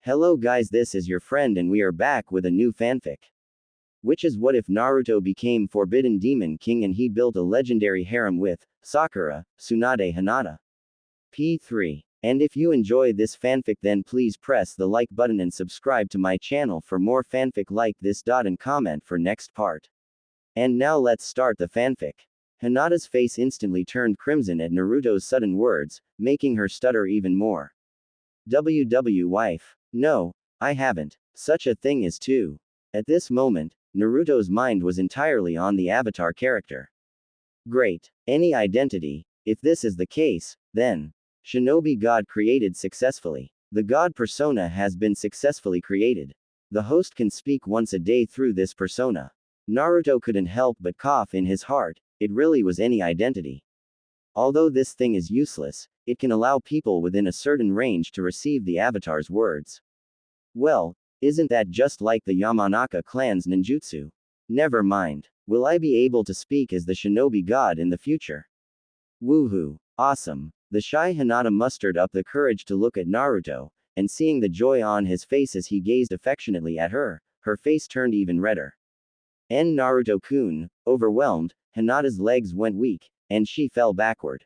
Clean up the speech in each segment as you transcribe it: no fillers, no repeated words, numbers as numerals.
Hello guys, this is your friend and we are back with a new fanfic. Which is what if Naruto became Forbidden Demon King and he built a legendary harem with Sakura, Tsunade Hinata. P3. And if you enjoy this fanfic then please press the like button and subscribe to my channel for more fanfic like this. And comment for next part. And now let's start the fanfic. Hinata's face instantly turned crimson at Naruto's sudden words, making her stutter even more. Wife. No, I haven't. Such a thing as two. At this moment, Naruto's mind was entirely on the avatar character. Great. Any identity. If this is the case, then Shinobi God created successfully. The God persona has been successfully created. The host can speak once a day through this persona. Naruto couldn't help but cough in his heart. It really was any identity. Although this thing is useless, it can allow people within a certain range to receive the avatar's words. Well, isn't that just like the Yamanaka clan's ninjutsu? Never mind. Will I be able to speak as the Shinobi God in the future? Woohoo. Awesome. The shy Hinata mustered up the courage to look at Naruto, and seeing the joy on his face as he gazed affectionately at her face turned even redder. Naruto-kun, overwhelmed, Hinata's legs went weak, and she fell backward.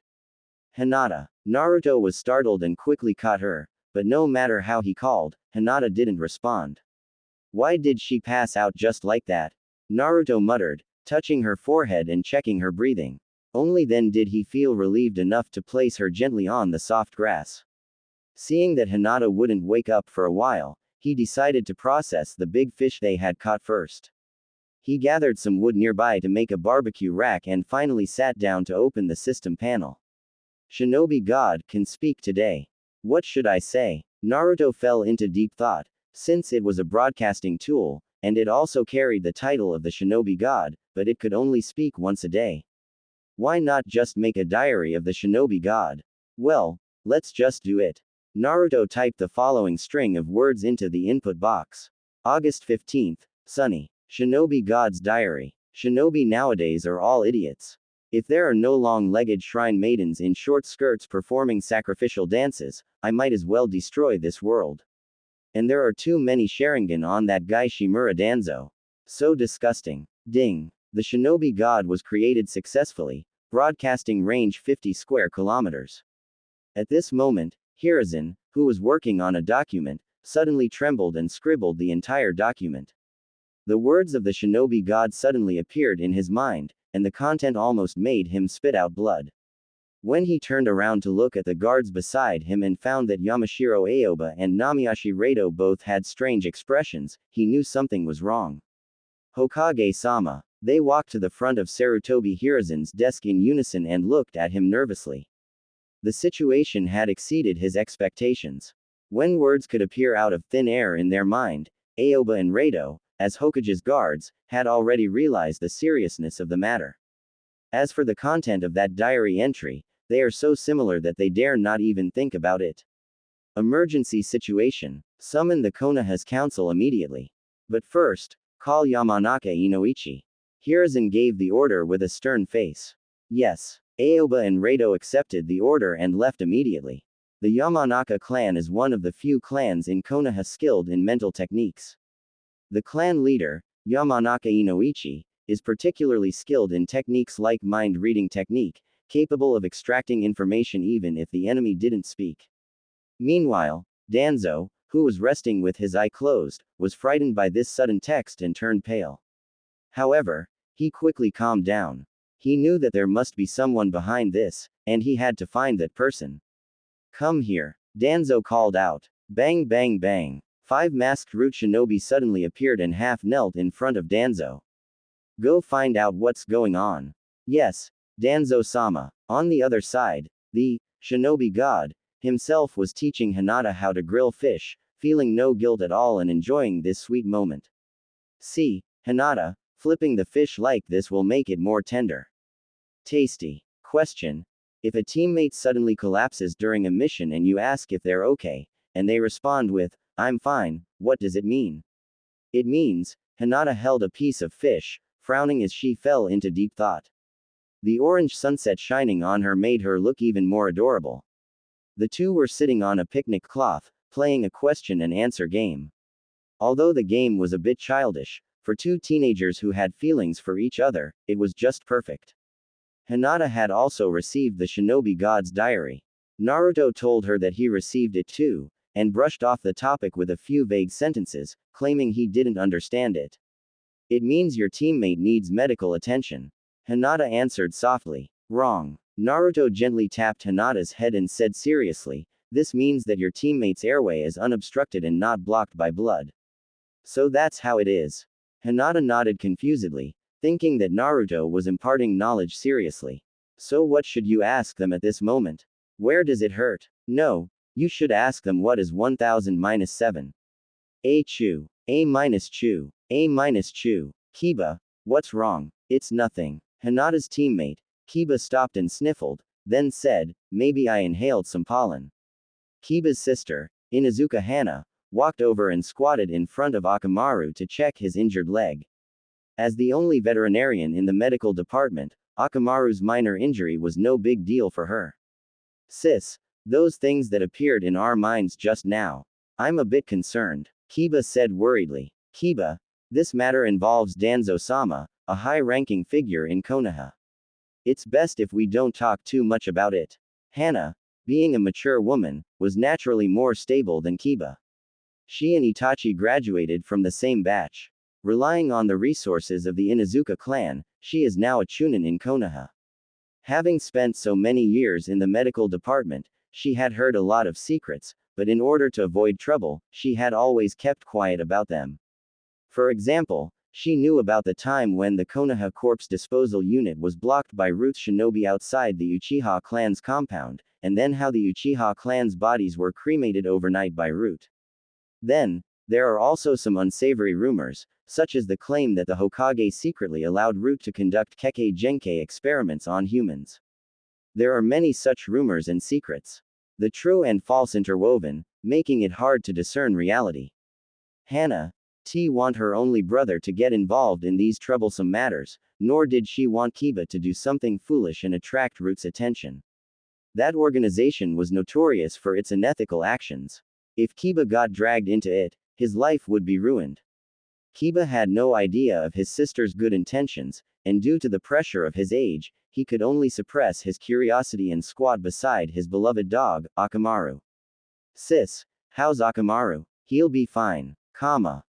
Hinata. Naruto was startled and quickly caught her, but no matter how he called, Hinata didn't respond. Why did she pass out just like that? Naruto muttered, touching her forehead and checking her breathing. Only then did he feel relieved enough to place her gently on the soft grass. Seeing that Hinata wouldn't wake up for a while, he decided to process the big fish they had caught first. He gathered some wood nearby to make a barbecue rack and finally sat down to open the system panel. Shinobi God can speak today. What should I say? Naruto fell into deep thought, since it was a broadcasting tool, and it also carried the title of the Shinobi God, but it could only speak once a day. Why not just make a diary of the Shinobi God? Well, let's just do it. Naruto typed the following string of words into the input box. August 15th, Sunny. Shinobi God's diary. Shinobi nowadays are all idiots. If there are no long-legged shrine maidens in short skirts performing sacrificial dances, I might as well destroy this world. And there are too many Sharingan on that guy Shimura Danzo. So disgusting. Ding. The Shinobi God was created successfully, broadcasting range 50 square kilometers. At this moment, Hiruzen, who was working on a document, suddenly trembled and scribbled the entire document. The words of the Shinobi God suddenly appeared in his mind, and the content almost made him spit out blood. When he turned around to look at the guards beside him and found that Yamashiro Aoba and Namiyashi Rado both had strange expressions, he knew something was wrong. Hokage-sama. They walked to the front of Sarutobi Hiruzen's desk in unison and looked at him nervously. The situation had exceeded his expectations. When words could appear out of thin air in their mind, Aoba and Rado, as Hokage's guards, had already realized the seriousness of the matter. As for the content of that diary entry, they are so similar that they dare not even think about it. Emergency situation. Summon the Konoha's council immediately. But first, call Yamanaka Inoichi. Hiruzen gave the order with a stern face. Yes. Aoba and Rado accepted the order and left immediately. The Yamanaka clan is one of the few clans in Konoha skilled in mental techniques. The clan leader, Yamanaka Inoichi, is particularly skilled in techniques like mind-reading technique, capable of extracting information even if the enemy didn't speak. Meanwhile, Danzo, who was resting with his eye closed, was frightened by this sudden text and turned pale. However, he quickly calmed down. He knew that there must be someone behind this, and he had to find that person. Come here, Danzo called out. Bang bang bang. 5 masked root shinobi suddenly appeared and half knelt in front of Danzo. Go find out what's going on. Yes, Danzo-sama. On the other side, the Shinobi God himself was teaching Hinata how to grill fish, feeling no guilt at all and enjoying this sweet moment. See, Hinata, flipping the fish like this will make it more tender. Tasty. Question. If a teammate suddenly collapses during a mission and you ask if they're okay, and they respond with, I'm fine, what does it mean? It means, Hinata held a piece of fish, frowning as she fell into deep thought. The orange sunset shining on her made her look even more adorable. The two were sitting on a picnic cloth, playing a question and answer game. Although the game was a bit childish, for two teenagers who had feelings for each other, it was just perfect. Hinata had also received the Shinobi God's diary. Naruto told her that he received it too, and brushed off the topic with a few vague sentences, claiming he didn't understand it. It means your teammate needs medical attention. Hinata answered softly. Wrong. Naruto gently tapped Hinata's head and said seriously, this means that your teammate's airway is unobstructed and not blocked by blood. So that's how it is. Hinata nodded confusedly, thinking that Naruto was imparting knowledge seriously. So what should you ask them at this moment? Where does it hurt? No, you should ask them what is 1000-7. A chew. A minus chew. A minus chew. Kiba, what's wrong? It's nothing. Hinata's teammate, Kiba stopped and sniffled, then said, maybe I inhaled some pollen. Kiba's sister, Inuzuka Hana, walked over and squatted in front of Akamaru to check his injured leg. As the only veterinarian in the medical department, Akamaru's minor injury was no big deal for her. Sis, those things that appeared in our minds just now. I'm a bit concerned, Kiba said worriedly. Kiba, this matter involves Danzo-sama, a high-ranking figure in Konoha. It's best if we don't talk too much about it. Hana, being a mature woman, was naturally more stable than Kiba. She and Itachi graduated from the same batch. Relying on the resources of the Inuzuka clan, she is now a chunin in Konoha. Having spent so many years in the medical department, she had heard a lot of secrets, but in order to avoid trouble, she had always kept quiet about them. For example, she knew about the time when the Konoha corpse disposal unit was blocked by Root shinobi outside the Uchiha clan's compound, and then how the Uchiha clan's bodies were cremated overnight by Root. Then, there are also some unsavory rumors, such as the claim that the Hokage secretly allowed Root to conduct Kekkei Genkai experiments on humans. There are many such rumors and secrets. The true and false interwoven, making it hard to discern reality. Hana, want her only brother to get involved in these troublesome matters, nor did she want Kiba to do something foolish and attract Root's attention. That organization was notorious for its unethical actions. If Kiba got dragged into it, his life would be ruined. Kiba had no idea of his sister's good intentions, and due to the pressure of his age, he could only suppress his curiosity and squat beside his beloved dog, Akamaru. Sis, how's Akamaru? He'll be fine.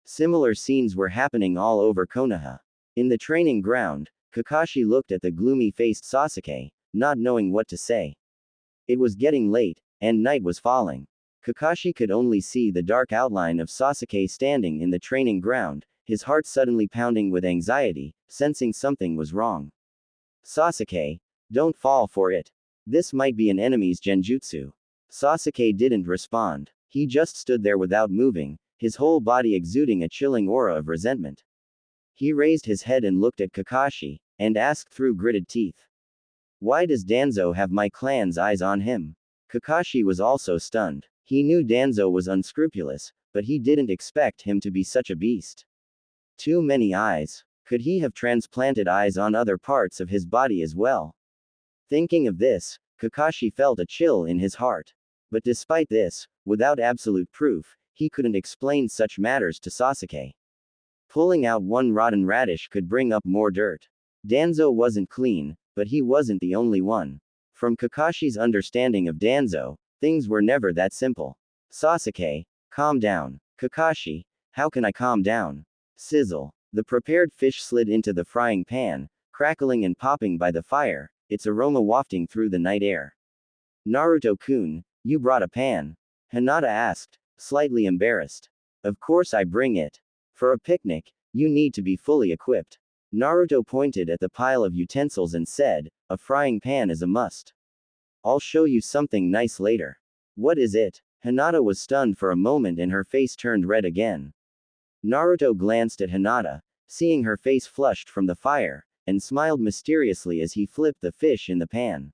Similar scenes were happening all over Konoha. In the training ground, Kakashi looked at the gloomy-faced Sasuke, not knowing what to say. It was getting late, and night was falling. Kakashi could only see the dark outline of Sasuke standing in the training ground, his heart suddenly pounding with anxiety, sensing something was wrong. Sasuke, don't fall for it. This might be an enemy's genjutsu. Sasuke didn't respond. He just stood there without moving, his whole body exuding a chilling aura of resentment. He raised his head and looked at Kakashi, and asked through gritted teeth. Why does Danzo have my clan's eyes on him? Kakashi was also stunned. He knew Danzo was unscrupulous, but he didn't expect him to be such a beast. Too many eyes. Could he have transplanted eyes on other parts of his body as well? Thinking of this, Kakashi felt a chill in his heart. But despite this, without absolute proof, he couldn't explain such matters to Sasuke. Pulling out one rotten radish could bring up more dirt. Danzo wasn't clean, but he wasn't the only one. From Kakashi's understanding of Danzo, things were never that simple. Sasuke, calm down. Kakashi, how can I calm down? Sizzle. The prepared fish slid into the frying pan, crackling and popping by the fire, its aroma wafting through the night air. Naruto-kun, you brought a pan? Hinata asked, slightly embarrassed. Of course I bring it. For a picnic, you need to be fully equipped. Naruto pointed at the pile of utensils and said, a frying pan is a must. I'll show you something nice later. What is it? Hinata was stunned for a moment and her face turned red again. Naruto glanced at Hinata, seeing her face flushed from the fire, and smiled mysteriously as he flipped the fish in the pan.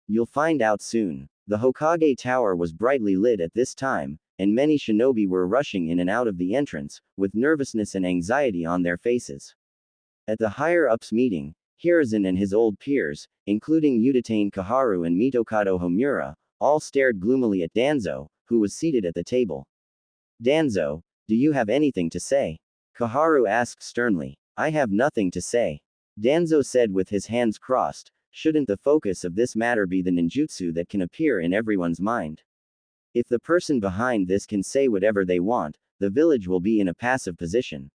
You'll find out soon. The Hokage Tower was brightly lit at this time, and many shinobi were rushing in and out of the entrance, with nervousness and anxiety on their faces. At the higher-ups meeting, Hiruzen and his old peers, including Udatane Kaharu and Mitokado Homura, all stared gloomily at Danzo, who was seated at the table. Danzo, do you have anything to say? Koharu asked sternly. I have nothing to say. Danzo said with his hands crossed. Shouldn't the focus of this matter be the ninjutsu that can appear in everyone's mind? If the person behind this can say whatever they want, the village will be in a passive position.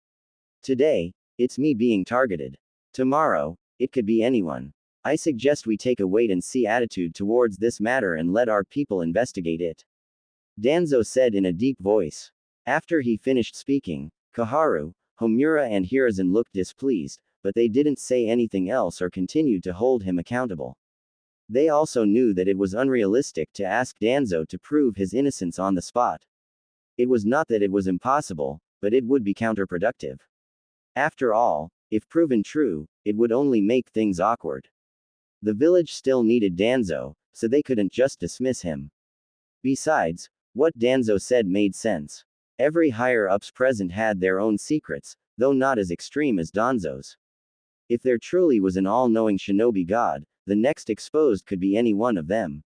Today, it's me being targeted. Tomorrow, it could be anyone. I suggest we take a wait-and-see attitude towards this matter and let our people investigate it. Danzo said in a deep voice. After he finished speaking, Koharu, Homura and Hiruzen looked displeased, but they didn't say anything else or continued to hold him accountable. They also knew that it was unrealistic to ask Danzo to prove his innocence on the spot. It was not that it was impossible, but it would be counterproductive. After all, if proven true, it would only make things awkward. The village still needed Danzo, so they couldn't just dismiss him. Besides, what Danzo said made sense. Every higher-ups present had their own secrets, though not as extreme as Danzo's. If there truly was an all-knowing shinobi god, the next exposed could be any one of them.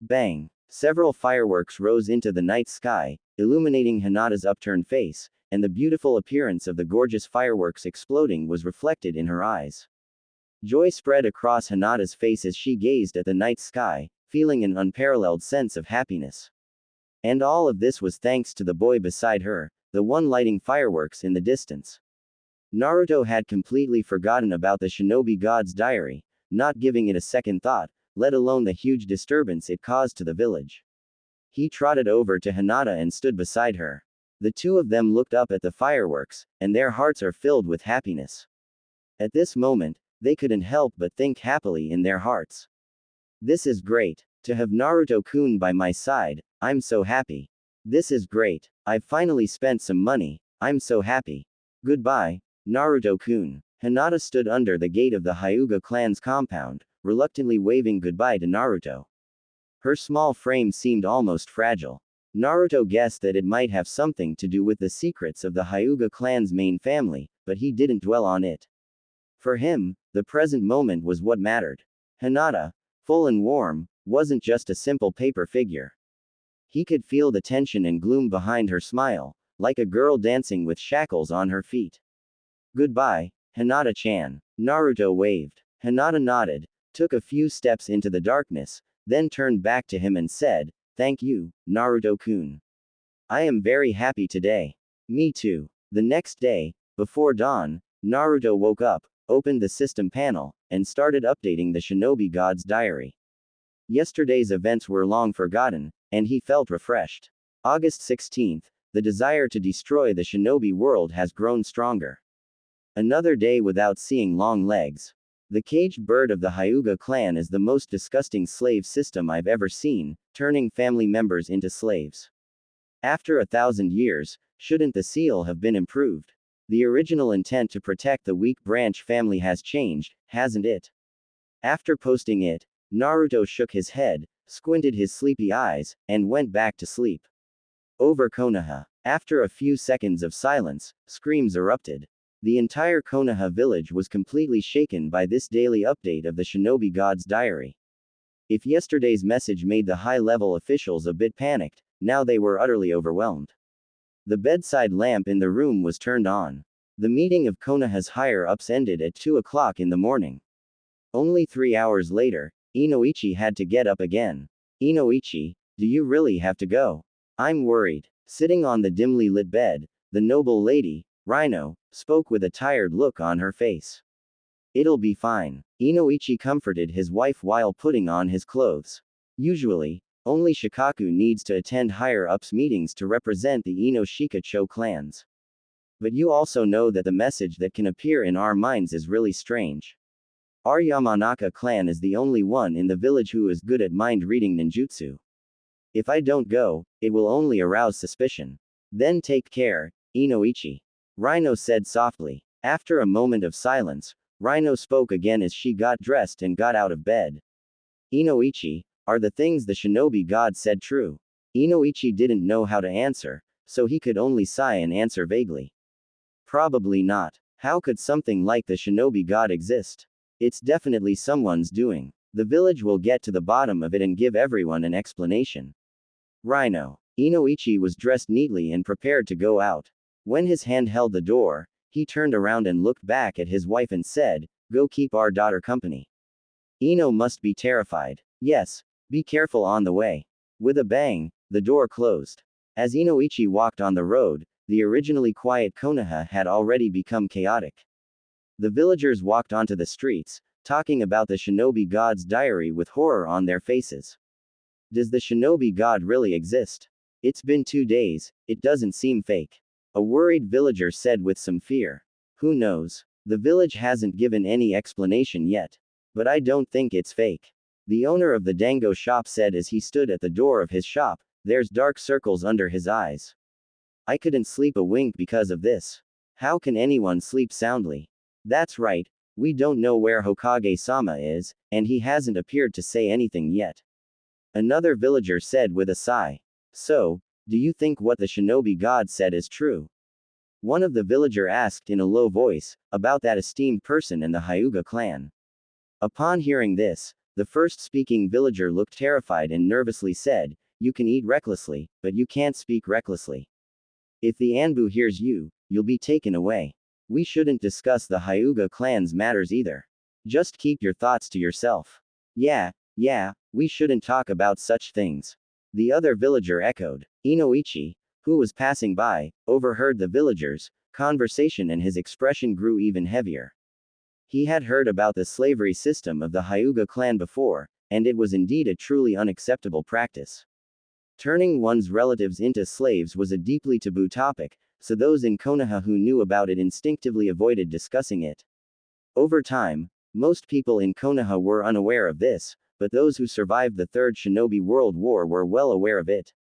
Bang! Several fireworks rose into the night sky, illuminating Hinata's upturned face, and the beautiful appearance of the gorgeous fireworks exploding was reflected in her eyes. Joy spread across Hinata's face as she gazed at the night sky, feeling an unparalleled sense of happiness. And all of this was thanks to the boy beside her, the one lighting fireworks in the distance. Naruto had completely forgotten about the shinobi god's diary, not giving it a second thought, let alone the huge disturbance it caused to the village. He trotted over to Hinata and stood beside her. The two of them looked up at the fireworks, and their hearts are filled with happiness. At this moment, they couldn't help but think happily in their hearts. This is great. To have Naruto-kun by my side, I'm so happy. This is great. I've finally spent some money, I'm so happy. Goodbye, Naruto-kun. Hinata stood under the gate of the Hyuga clan's compound, reluctantly waving goodbye to Naruto. Her small frame seemed almost fragile. Naruto guessed that it might have something to do with the secrets of the Hyuga clan's main family, but he didn't dwell on it. For him, the present moment was what mattered. Hinata, full and warm, wasn't just a simple paper figure. He could feel the tension and gloom behind her smile, like a girl dancing with shackles on her feet. Goodbye, Hinata-chan. Naruto waved. Hinata nodded, took a few steps into the darkness, then turned back to him and said, Thank you, Naruto-kun. I am very happy today. Me too. The next day, before dawn, Naruto woke up, opened the system panel, and started updating the shinobi god's diary. Yesterday's events were long forgotten, and he felt refreshed. August 16th, the desire to destroy the shinobi world has grown stronger. Another day without seeing long legs. The caged bird of the Hyuga clan is the most disgusting slave system I've ever seen, turning family members into slaves. After 1,000 years, shouldn't the seal have been improved? The original intent to protect the weak branch family has changed, hasn't it? After posting it, Naruto shook his head, squinted his sleepy eyes, and went back to sleep. Over Konoha. After a few seconds of silence, screams erupted. The entire Konoha village was completely shaken by this daily update of the shinobi god's diary. If yesterday's message made the high-level officials a bit panicked, now they were utterly overwhelmed. The bedside lamp in the room was turned on. The meeting of Konoha's higher-ups ended at 2 o'clock in the morning. Only 3 hours later, Inoichi had to get up again. Inoichi, do you really have to go? I'm worried. Sitting on the dimly lit bed, the noble lady, Rhino, spoke with a tired look on her face. It'll be fine. Inoichi comforted his wife while putting on his clothes. Usually, only Shikaku needs to attend higher-ups meetings to represent the Ino-Shika-cho clans. But you also know that the message that can appear in our minds is really strange. Our Yamanaka clan is the only one in the village who is good at mind-reading ninjutsu. If I don't go, it will only arouse suspicion. Then take care, Inoichi. Rhino said softly. After a moment of silence, Rhino spoke again as she got dressed and got out of bed. Inoichi, are the things the shinobi god said true? Inoichi didn't know how to answer, so he could only sigh and answer vaguely. Probably not. How could something like the shinobi god exist? It's definitely someone's doing. The village will get to the bottom of it and give everyone an explanation. Rhino. Inoichi was dressed neatly and prepared to go out. When his hand held the door, he turned around and looked back at his wife and said, "Go keep our daughter company." Ino must be terrified. "Yes, be careful on the way." With a bang, the door closed. As Inoichi walked on the road, the originally quiet Konoha had already become chaotic. The villagers walked onto the streets, talking about the shinobi god's diary with horror on their faces. Does the shinobi god really exist? It's been 2 days, it doesn't seem fake. A worried villager said with some fear. Who knows? The village hasn't given any explanation yet. But I don't think it's fake. The owner of the dango shop said as he stood at the door of his shop, "There's dark circles under his eyes. I couldn't sleep a wink because of this. How can anyone sleep soundly?" That's right, we don't know where Hokage-sama is, and he hasn't appeared to say anything yet. Another villager said with a sigh. So, do you think what the shinobi god said is true? One of the villager asked in a low voice, about that esteemed person in the Hyuga clan. Upon hearing this, the first speaking villager looked terrified and nervously said, "You can eat recklessly, but you can't speak recklessly. If the Anbu hears you, you'll be taken away. We shouldn't discuss the Hyuga clan's matters either. Just keep your thoughts to yourself." Yeah, we shouldn't talk about such things. The other villager echoed. Inoichi, who was passing by, overheard the villagers' conversation and his expression grew even heavier. He had heard about the slavery system of the Hyuga clan before, and it was indeed a truly unacceptable practice. Turning one's relatives into slaves was a deeply taboo topic, so those in Konoha who knew about it instinctively avoided discussing it. Over time, most people in Konoha were unaware of this, but those who survived the Third Shinobi World War were well aware of it.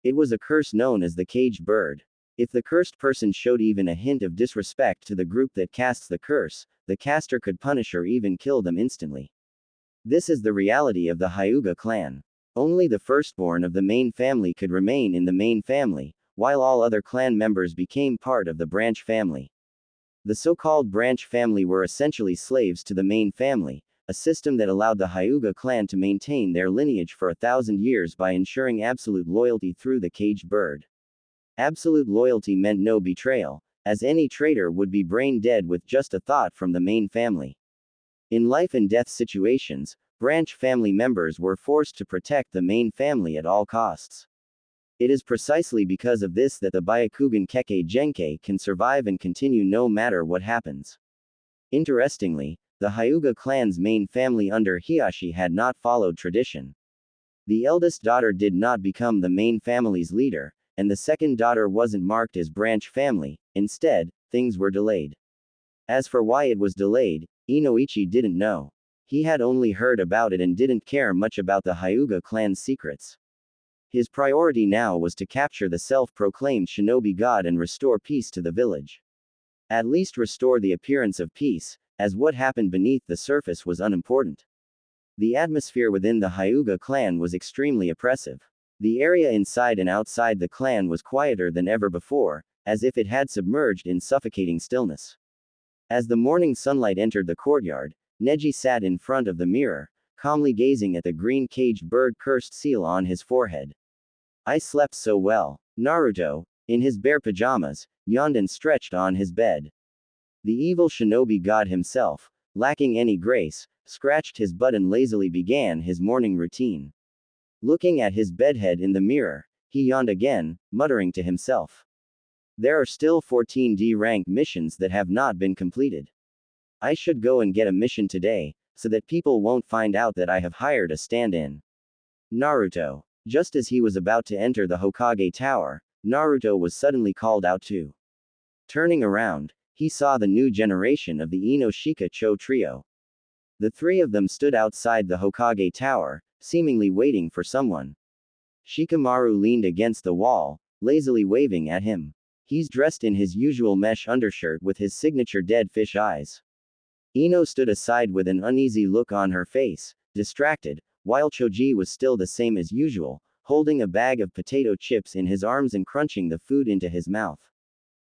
It was a curse known as the caged bird. If the cursed person showed even a hint of disrespect to the group that casts the curse, the caster could punish or even kill them instantly. This is the reality of the Hyuga clan. Only the firstborn of the main family could remain in the main family, while all other clan members became part of the branch family. The so-called branch family were essentially slaves to the main family, a system that allowed the Hyuga clan to maintain their lineage for 1,000 years by ensuring absolute loyalty through the caged bird. Absolute loyalty meant no betrayal, as any traitor would be brain dead with just a thought from the main family. In life and death situations, branch family members were forced to protect the main family at all costs. It is precisely because of this that the Byakugan Kekkei Genkei can survive and continue no matter what happens. Interestingly, the Hyuga clan's main family under Hiashi had not followed tradition. The eldest daughter did not become the main family's leader, and the second daughter wasn't marked as branch family. Instead, things were delayed. As for why it was delayed, Inoichi didn't know. He had only heard about it and didn't care much about the Hyuga clan's secrets. His priority now was to capture the self-proclaimed shinobi god and restore peace to the village. At least restore the appearance of peace, as what happened beneath the surface was unimportant. The atmosphere within the Hyuga clan was extremely oppressive. The area inside and outside the clan was quieter than ever before, as if it had submerged in suffocating stillness. As the morning sunlight entered the courtyard, Neji sat in front of the mirror, calmly gazing at the green caged bird cursed seal on his forehead. I slept so well. Naruto, in his bare pajamas, yawned and stretched on his bed. The evil shinobi god himself, lacking any grace, scratched his butt and lazily began his morning routine. Looking at his bedhead in the mirror, he yawned again, muttering to himself. There are still 14 D-rank missions that have not been completed. I should go and get a mission today, so that people won't find out that I have hired a stand-in. Naruto. Just as he was about to enter the Hokage Tower, Naruto was suddenly called out too. Turning around, he saw the new generation of the Inoshika Cho trio. The three of them stood outside the Hokage Tower, seemingly waiting for someone. Shikamaru leaned against the wall, lazily waving at him. He's dressed in his usual mesh undershirt with his signature dead fish eyes. Ino stood aside with an uneasy look on her face, distracted, while Choji was still the same as usual, holding a bag of potato chips in his arms and crunching the food into his mouth.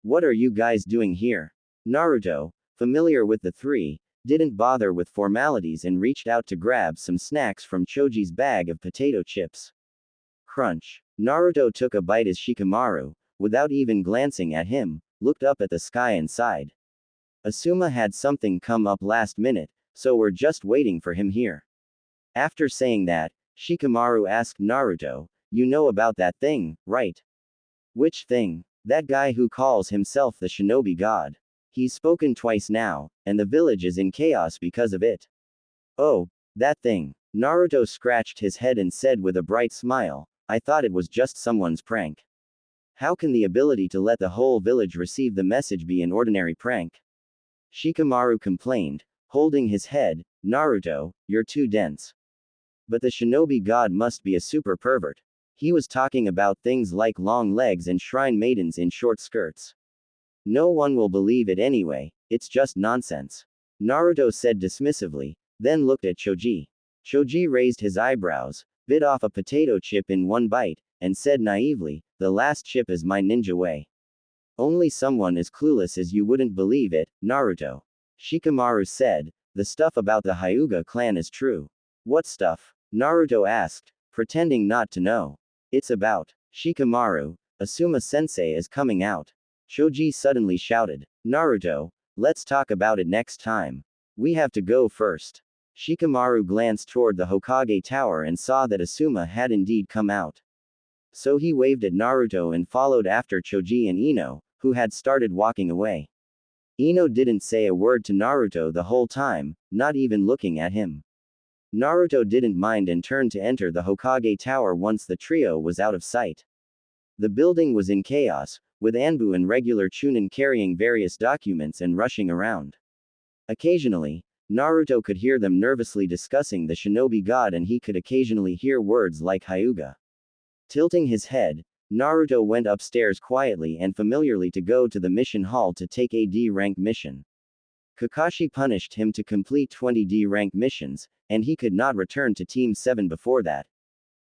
What are you guys doing here? Naruto, familiar with the three, didn't bother with formalities and reached out to grab some snacks from Choji's bag of potato chips. Crunch. Naruto took a bite as Shikamaru, without even glancing at him, looked up at the sky and sighed. Asuma had something come up last minute, so we're just waiting for him here. After saying that, Shikamaru asked Naruto, you know about that thing, right? Which thing? That guy who calls himself the shinobi god. He's spoken twice now, and the village is in chaos because of it. Oh, that thing. Naruto scratched his head and said with a bright smile, I thought it was just someone's prank. How can the ability to let the whole village receive the message be an ordinary prank? Shikamaru complained, holding his head, Naruto, you're too dense. But the shinobi god must be a super pervert. He was talking about things like long legs and shrine maidens in short skirts. No one will believe it anyway, it's just nonsense. Naruto said dismissively, then looked at Choji. Choji raised his eyebrows, bit off a potato chip in one bite, and said naively, the last chip is my ninja way. Only someone as clueless as you wouldn't believe it, Naruto. Shikamaru said, the stuff about the Hyuga clan is true. What stuff? Naruto asked, pretending not to know. It's about Shikamaru, Asuma-sensei is coming out. Choji suddenly shouted, Naruto, let's talk about it next time. We have to go first. Shikamaru glanced toward the Hokage tower and saw that Asuma had indeed come out. So he waved at Naruto and followed after Choji and Ino, who had started walking away. Ino didn't say a word to Naruto the whole time, not even looking at him. Naruto didn't mind and turned to enter the Hokage tower once the trio was out of sight. The building was in chaos, with Anbu and regular Chunin carrying various documents and rushing around. Occasionally, Naruto could hear them nervously discussing the shinobi god and he could occasionally hear words like Hyuga. Tilting his head, Naruto went upstairs quietly and familiarly to go to the mission hall to take a D-rank mission. Kakashi punished him to complete 20 D-rank missions, and he could not return to Team 7 before that.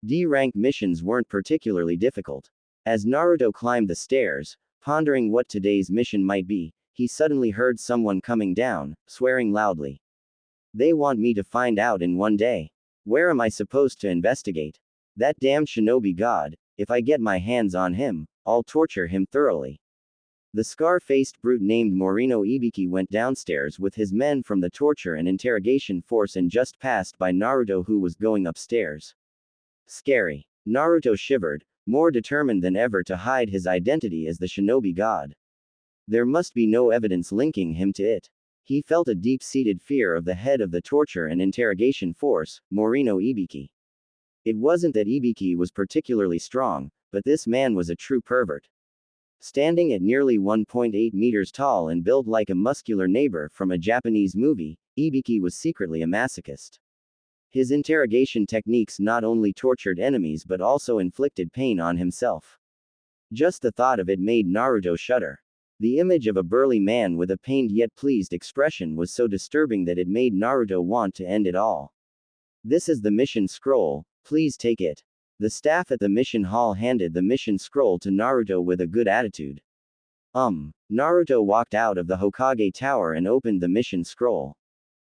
D-rank missions weren't particularly difficult. As Naruto climbed the stairs, pondering what today's mission might be, he suddenly heard someone coming down, swearing loudly. They want me to find out in one day. Where am I supposed to investigate? That damned shinobi god, if I get my hands on him, I'll torture him thoroughly. The scar-faced brute named Morino Ibiki went downstairs with his men from the torture and interrogation force and just passed by Naruto who was going upstairs. Scary. Naruto shivered, more determined than ever to hide his identity as the shinobi god. There must be no evidence linking him to it. He felt a deep-seated fear of the head of the torture and interrogation force, Morino Ibiki. It wasn't that Ibiki was particularly strong, but this man was a true pervert. Standing at nearly 1.8 meters tall and built like a muscular neighbor from a Japanese movie, Ibiki was secretly a masochist. His interrogation techniques not only tortured enemies but also inflicted pain on himself. Just the thought of it made Naruto shudder. The image of a burly man with a pained yet pleased expression was so disturbing that it made Naruto want to end it all. This is the mission scroll, please take it. The staff at the mission hall handed the mission scroll to Naruto with a good attitude. Naruto walked out of the Hokage tower and opened the mission scroll.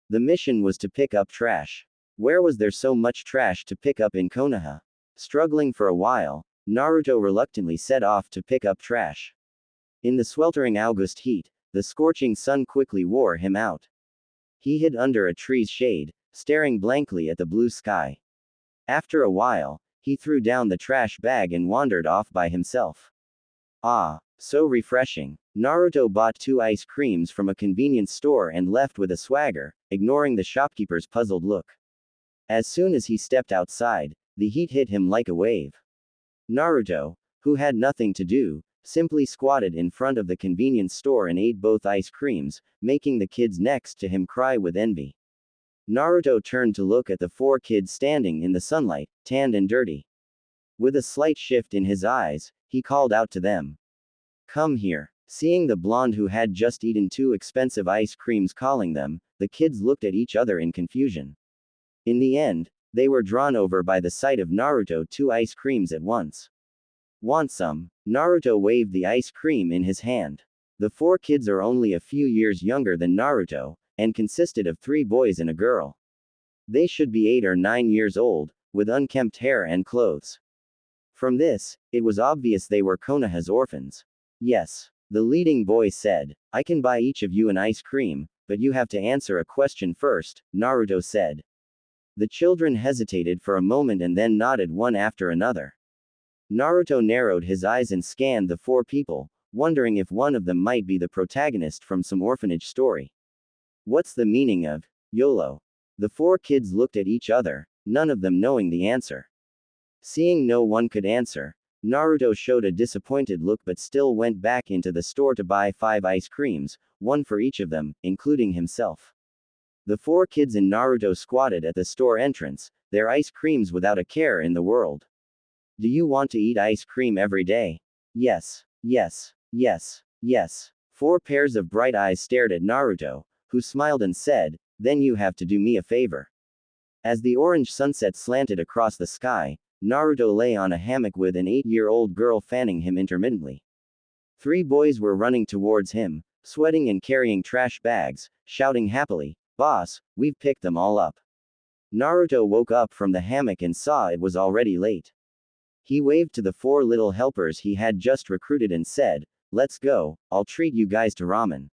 The mission was to pick up trash. Where was there so much trash to pick up in Konoha? Struggling for a while, Naruto reluctantly set off to pick up trash. In the sweltering August heat, the scorching sun quickly wore him out. He hid under a tree's shade, staring blankly at the blue sky. After a while, he threw down the trash bag and wandered off by himself. Ah, so refreshing. Naruto bought 2 ice creams from a convenience store and left with a swagger, ignoring the shopkeeper's puzzled look. As soon as he stepped outside, the heat hit him like a wave. Naruto, who had nothing to do, simply squatted in front of the convenience store and ate both ice creams, making the kids next to him cry with envy. Naruto turned to look at the 4 kids standing in the sunlight, tanned and dirty. With a slight shift in his eyes, he called out to them. Come here. Seeing the blonde who had just eaten 2 expensive ice creams calling them, the kids looked at each other in confusion. In the end, they were drawn over by the sight of Naruto 2 ice creams at once. Want some? Naruto waved the ice cream in his hand. The 4 kids are only a few years younger than Naruto, and consisted of 3 boys and a girl. They should be 8 or 9 years old, with unkempt hair and clothes. From this, it was obvious they were Konoha's orphans. Yes, the leading boy said. I can buy each of you an ice cream, but you have to answer a question first, Naruto said. The children hesitated for a moment and then nodded one after another. Naruto narrowed his eyes and scanned the four people, wondering if one of them might be the protagonist from some orphanage story. What's the meaning of YOLO? The four kids looked at each other, none of them knowing the answer. Seeing no one could answer, Naruto showed a disappointed look but still went back into the store to buy 5 ice creams, one for each of them, including himself. The four kids in Naruto squatted at the store entrance, their ice creams without a care in the world. Do you want to eat ice cream every day? Yes, yes, yes, yes. 4 pairs of bright eyes stared at Naruto, who smiled and said, then you have to do me a favor. As the orange sunset slanted across the sky, Naruto lay on a hammock with an 8-year-old girl fanning him intermittently. 3 boys were running towards him, sweating and carrying trash bags, shouting happily, "Boss, we've picked them all up." Naruto woke up from the hammock and saw it was already late. He waved to the 4 little helpers he had just recruited and said, "Let's go, I'll treat you guys to ramen."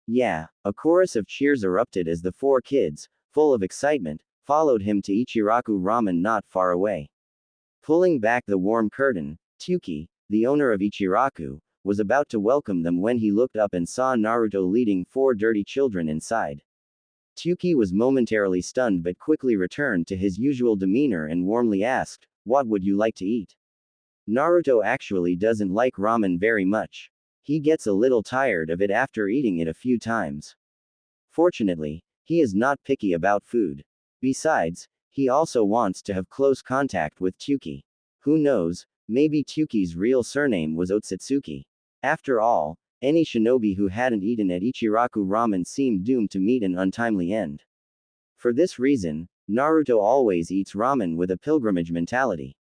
Yeah, a chorus of cheers erupted as the 4 kids, full of excitement, followed him to Ichiraku Ramen not far away. Pulling back the warm curtain, Tsuki, the owner of Ichiraku, was about to welcome them when he looked up and saw Naruto leading 4 dirty children inside. Tsuki was momentarily stunned but quickly returned to his usual demeanor and warmly asked, "What would you like to eat?" Naruto actually doesn't like ramen very much. He gets a little tired of it after eating it a few times. Fortunately, he is not picky about food. Besides, he also wants to have close contact with Tsuki. Who knows, maybe Tsuki's real surname was Otsutsuki. After all, any shinobi who hadn't eaten at Ichiraku Ramen seemed doomed to meet an untimely end. For this reason, Naruto always eats ramen with a pilgrimage mentality.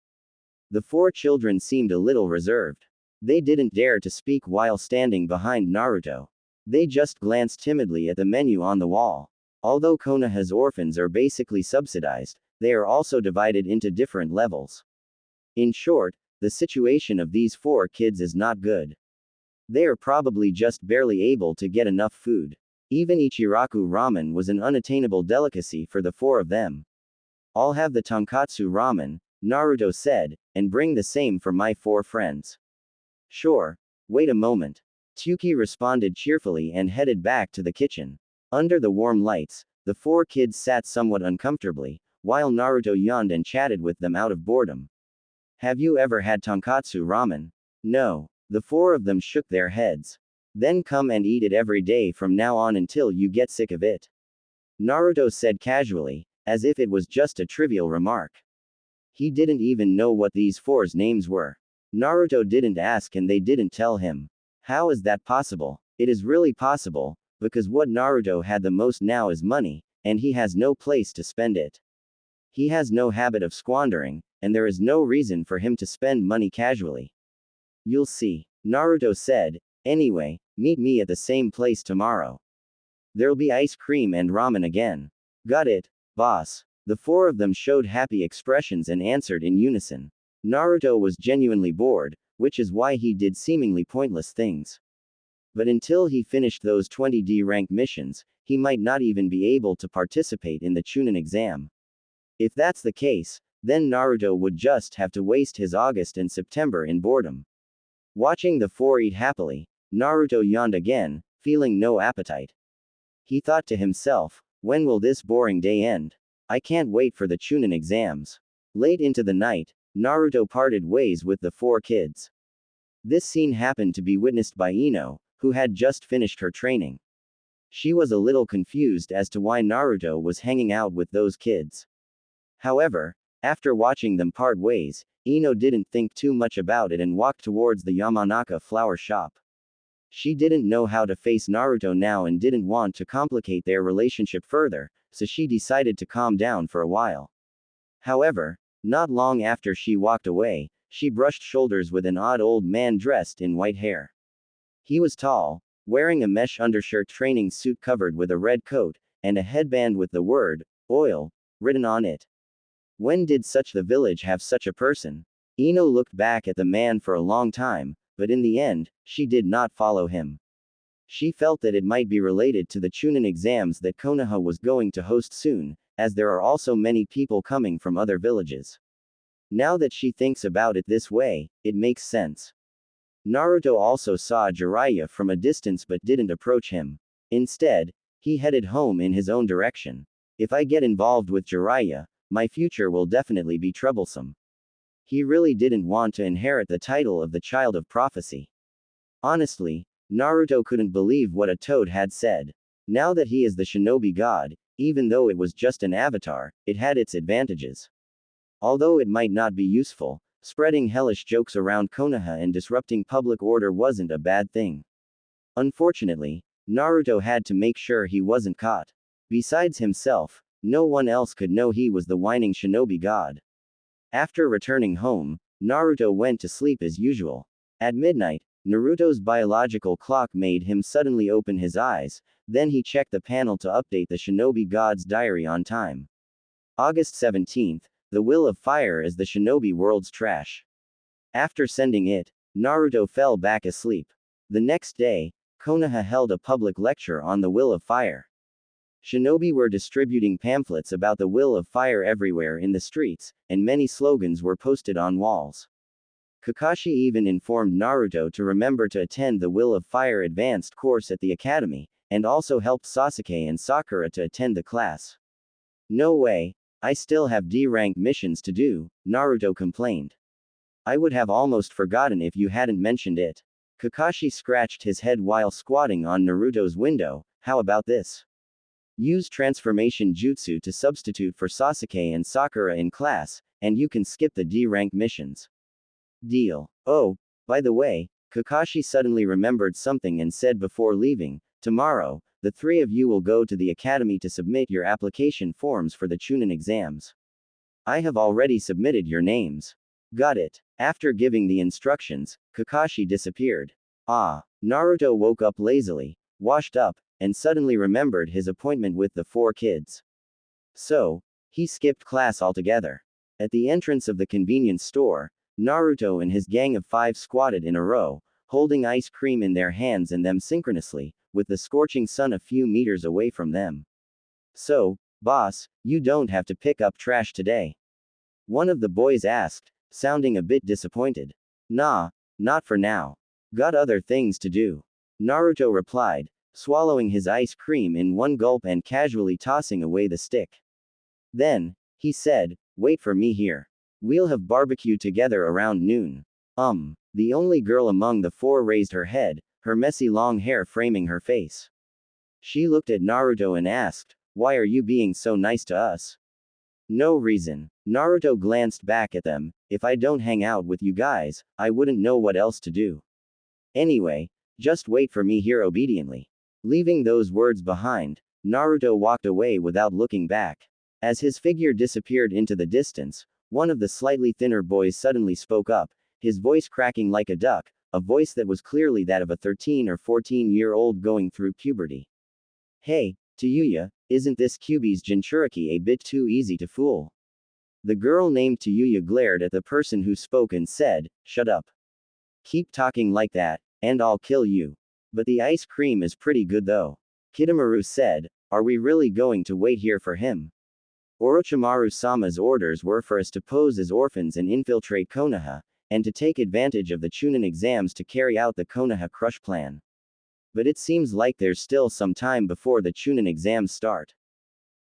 The 4 children seemed a little reserved. They didn't dare to speak while standing behind Naruto. They just glanced timidly at the menu on the wall. Although Konoha's orphans are basically subsidized, they are also divided into different levels. In short, the situation of these 4 kids is not good. They are probably just barely able to get enough food. Even Ichiraku Ramen was an unattainable delicacy for the 4 of them. "I'll have the tonkatsu ramen," Naruto said, "and bring the same for my 4 friends." "Sure. Wait a moment." Tsuki responded cheerfully and headed back to the kitchen. Under the warm lights, the 4 kids sat somewhat uncomfortably, while Naruto yawned and chatted with them out of boredom. "Have you ever had tonkatsu ramen?" "No." The 4 of them shook their heads. "Then come and eat it every day from now on until you get sick of it," Naruto said casually, as if it was just a trivial remark. He didn't even know what these 4's names were. Naruto didn't ask and they didn't tell him. How is that possible? It is really possible, because what Naruto had the most now is money, and he has no place to spend it. He has no habit of squandering, and there is no reason for him to spend money casually. "You'll see," Naruto said. "Anyway, meet me at the same place tomorrow. There'll be ice cream and ramen again." "Got it, boss." The 4 of them showed happy expressions and answered in unison. Naruto was genuinely bored, which is why he did seemingly pointless things. But until he finished those 20D rank missions, he might not even be able to participate in the Chunin exam. If that's the case, then Naruto would just have to waste his August and September in boredom. Watching the 4 eat happily, Naruto yawned again, feeling no appetite. He thought to himself, when will this boring day end? I can't wait for the Chunin exams. Late into the night, Naruto parted ways with the 4 kids. This scene happened to be witnessed by Ino, who had just finished her training. She was a little confused as to why Naruto was hanging out with those kids. However, after watching them part ways, Ino didn't think too much about it and walked towards the Yamanaka flower shop. She didn't know how to face Naruto now and didn't want to complicate their relationship further, so she decided to calm down for a while. However, not long after she walked away, she brushed shoulders with an odd old man dressed in white hair. He was tall, wearing a mesh undershirt training suit covered with a red coat, and a headband with the word, "oil," written on it. When did such the village have such a person? Ino looked back at the man for a long time, but in the end, she did not follow him. She felt that it might be related to the Chunin exams that Konoha was going to host soon, as there are also many people coming from other villages. Now that she thinks about it this way, it makes sense. Naruto also saw Jiraiya from a distance but didn't approach him. Instead, he headed home in his own direction. If I get involved with Jiraiya, my future will definitely be troublesome. He really didn't want to inherit the title of the Child of Prophecy. Honestly, Naruto couldn't believe what a toad had said. Now that he is the shinobi god, even though it was just an avatar, it had its advantages. Although it might not be useful, spreading hellish jokes around Konoha and disrupting public order wasn't a bad thing. Unfortunately, Naruto had to make sure he wasn't caught. Besides himself, no one else could know he was the whining shinobi god. After returning home, Naruto went to sleep as usual. At midnight, Naruto's biological clock made him suddenly open his eyes, then he checked the panel to update the shinobi god's diary on time. August 17th, the will of fire is the shinobi world's trash. After sending it, Naruto fell back asleep. The next day, Konoha held a public lecture on the will of fire. Shinobi were distributing pamphlets about the will of fire everywhere in the streets, and many slogans were posted on walls. Kakashi even informed Naruto to remember to attend the Will of Fire advanced course at the academy, and also helped Sasuke and Sakura to attend the class. No way, I still have D-rank missions to do, Naruto complained. I would have almost forgotten if you hadn't mentioned it. Kakashi scratched his head while squatting on Naruto's window. How about this? Use transformation jutsu to substitute for Sasuke and Sakura in class, and you can skip the D-rank missions. Deal. Oh, by the way, Kakashi suddenly remembered something and said before leaving, tomorrow, the three of you will go to the academy to submit your application forms for the Chunin exams. I have already submitted your names. Got it. After giving the instructions, Kakashi disappeared. Naruto woke up lazily, washed up, and suddenly remembered his appointment with the four kids. So, he skipped class altogether. At the entrance of the convenience store, Naruto and his gang of 5 squatted in a row, holding ice cream in their hands and them synchronously, with the scorching sun a few meters away from them. So, boss, you don't have to pick up trash today? One of the boys asked, sounding a bit disappointed. Nah, not for now. Got other things to do. Naruto replied, swallowing his ice cream in one gulp and casually tossing away the stick. Then, he said, wait for me here. We'll have barbecue together around noon. The only girl among the 4 raised her head, her messy long hair framing her face. She looked at Naruto and asked, why are you being so nice to us? No reason. Naruto glanced back at them, if I don't hang out with you guys, I wouldn't know what else to do. Anyway, just wait for me here obediently. Leaving those words behind, Naruto walked away without looking back. As his figure disappeared into the distance, one of the slightly thinner boys suddenly spoke up, his voice cracking like a duck, a voice that was clearly that of a 13 or 14-year-old going through puberty. Hey, Tayuya, isn't this Kyuubi's Jinchuriki a bit too easy to fool? The girl named Tayuya glared at the person who spoke and said, shut up. Keep talking like that, and I'll kill you. But the ice cream is pretty good though. Kidomaru said, are we really going to wait here for him? Orochimaru-sama's orders were for us to pose as orphans and infiltrate Konoha, and to take advantage of the Chunin exams to carry out the Konoha Crush plan. But it seems like there's still some time before the Chunin exams start.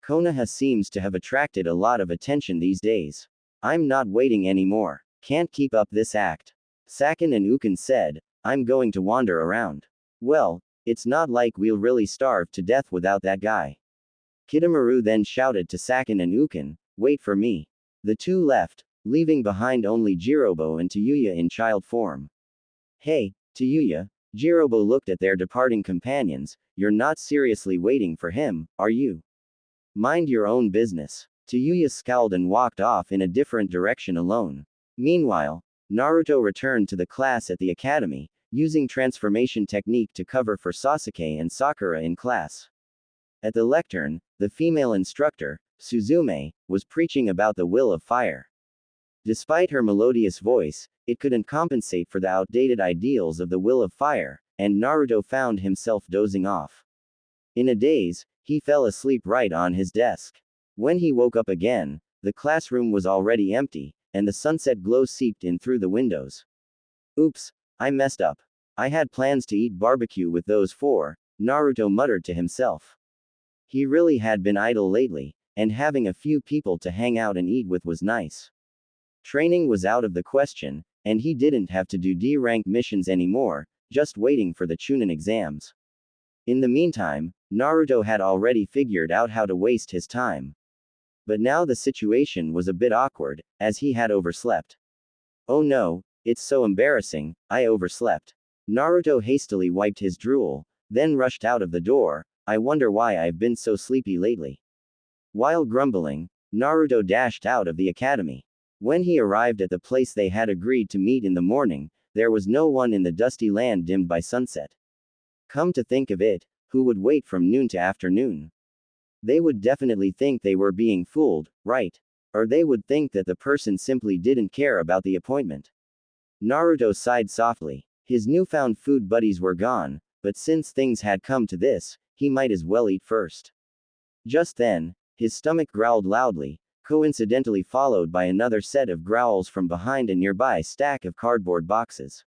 Konoha seems to have attracted a lot of attention these days. I'm not waiting anymore. Can't keep up this act. Sakin and Ukin said, I'm going to wander around. Well, it's not like we'll really starve to death without that guy. Kidomaru then shouted to Sakin and Ukin, wait for me. The two left, leaving behind only Jirobo and Tayuya in child form. Hey, Tayuya, Jirobo looked at their departing companions, you're not seriously waiting for him, are you? Mind your own business. Tayuya scowled and walked off in a different direction alone. Meanwhile, Naruto returned to the class at the academy, using transformation technique to cover for Sasuke and Sakura in class. At the lectern, the female instructor, Suzume, was preaching about the will of fire. Despite her melodious voice, it couldn't compensate for the outdated ideals of the will of fire, and Naruto found himself dozing off. In a daze, he fell asleep right on his desk. When he woke up again, the classroom was already empty, and the sunset glow seeped in through the windows. Oops, I messed up. I had plans to eat barbecue with those four, Naruto muttered to himself. He really had been idle lately, and having a few people to hang out and eat with was nice. Training was out of the question, and he didn't have to do D-rank missions anymore, just waiting for the Chunin exams. In the meantime, Naruto had already figured out how to waste his time. But now the situation was a bit awkward, as he had overslept. Oh no, it's so embarrassing, I overslept. Naruto hastily wiped his drool, then rushed out of the door. I wonder why I've been so sleepy lately. While grumbling, Naruto dashed out of the academy. When he arrived at the place they had agreed to meet in the morning, there was no one in the dusty land dimmed by sunset. Come to think of it, who would wait from noon to afternoon? They would definitely think they were being fooled, right? Or they would think that the person simply didn't care about the appointment. Naruto sighed softly. His newfound food buddies were gone, but since things had come to this, he might as well eat first. Just then, his stomach growled loudly, coincidentally followed by another set of growls from behind a nearby stack of cardboard boxes.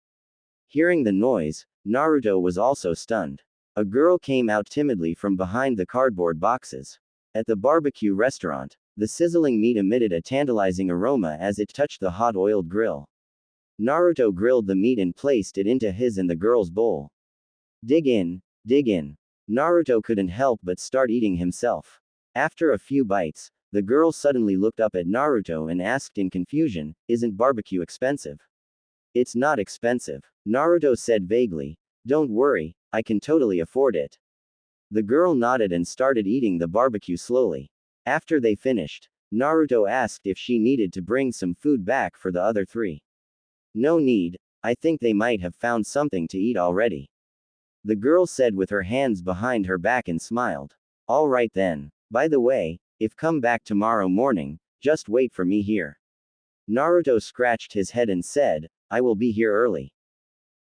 Hearing the noise, Naruto was also stunned. A girl came out timidly from behind the cardboard boxes. At the barbecue restaurant, the sizzling meat emitted a tantalizing aroma as it touched the hot oiled grill. Naruto grilled the meat and placed it into his and the girl's bowl. Dig in, dig in. Naruto couldn't help but start eating himself. After a few bites, the girl suddenly looked up at Naruto and asked in confusion, "Isn't barbecue expensive?" "It's not expensive," Naruto said vaguely. "Don't worry, I can totally afford it." The girl nodded and started eating the barbecue slowly. After they finished, Naruto asked if she needed to bring some food back for the other three. "No need, I think they might have found something to eat already," the girl said with her hands behind her back and smiled. "All right then. By the way, if come back tomorrow morning, just wait for me here." Naruto scratched his head and said, "I will be here early.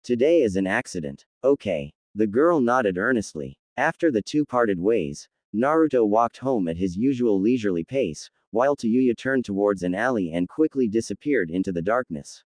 Today is an accident." "Okay." The girl nodded earnestly. After the two parted ways, Naruto walked home at his usual leisurely pace, while Tayuya turned towards an alley and quickly disappeared into the darkness.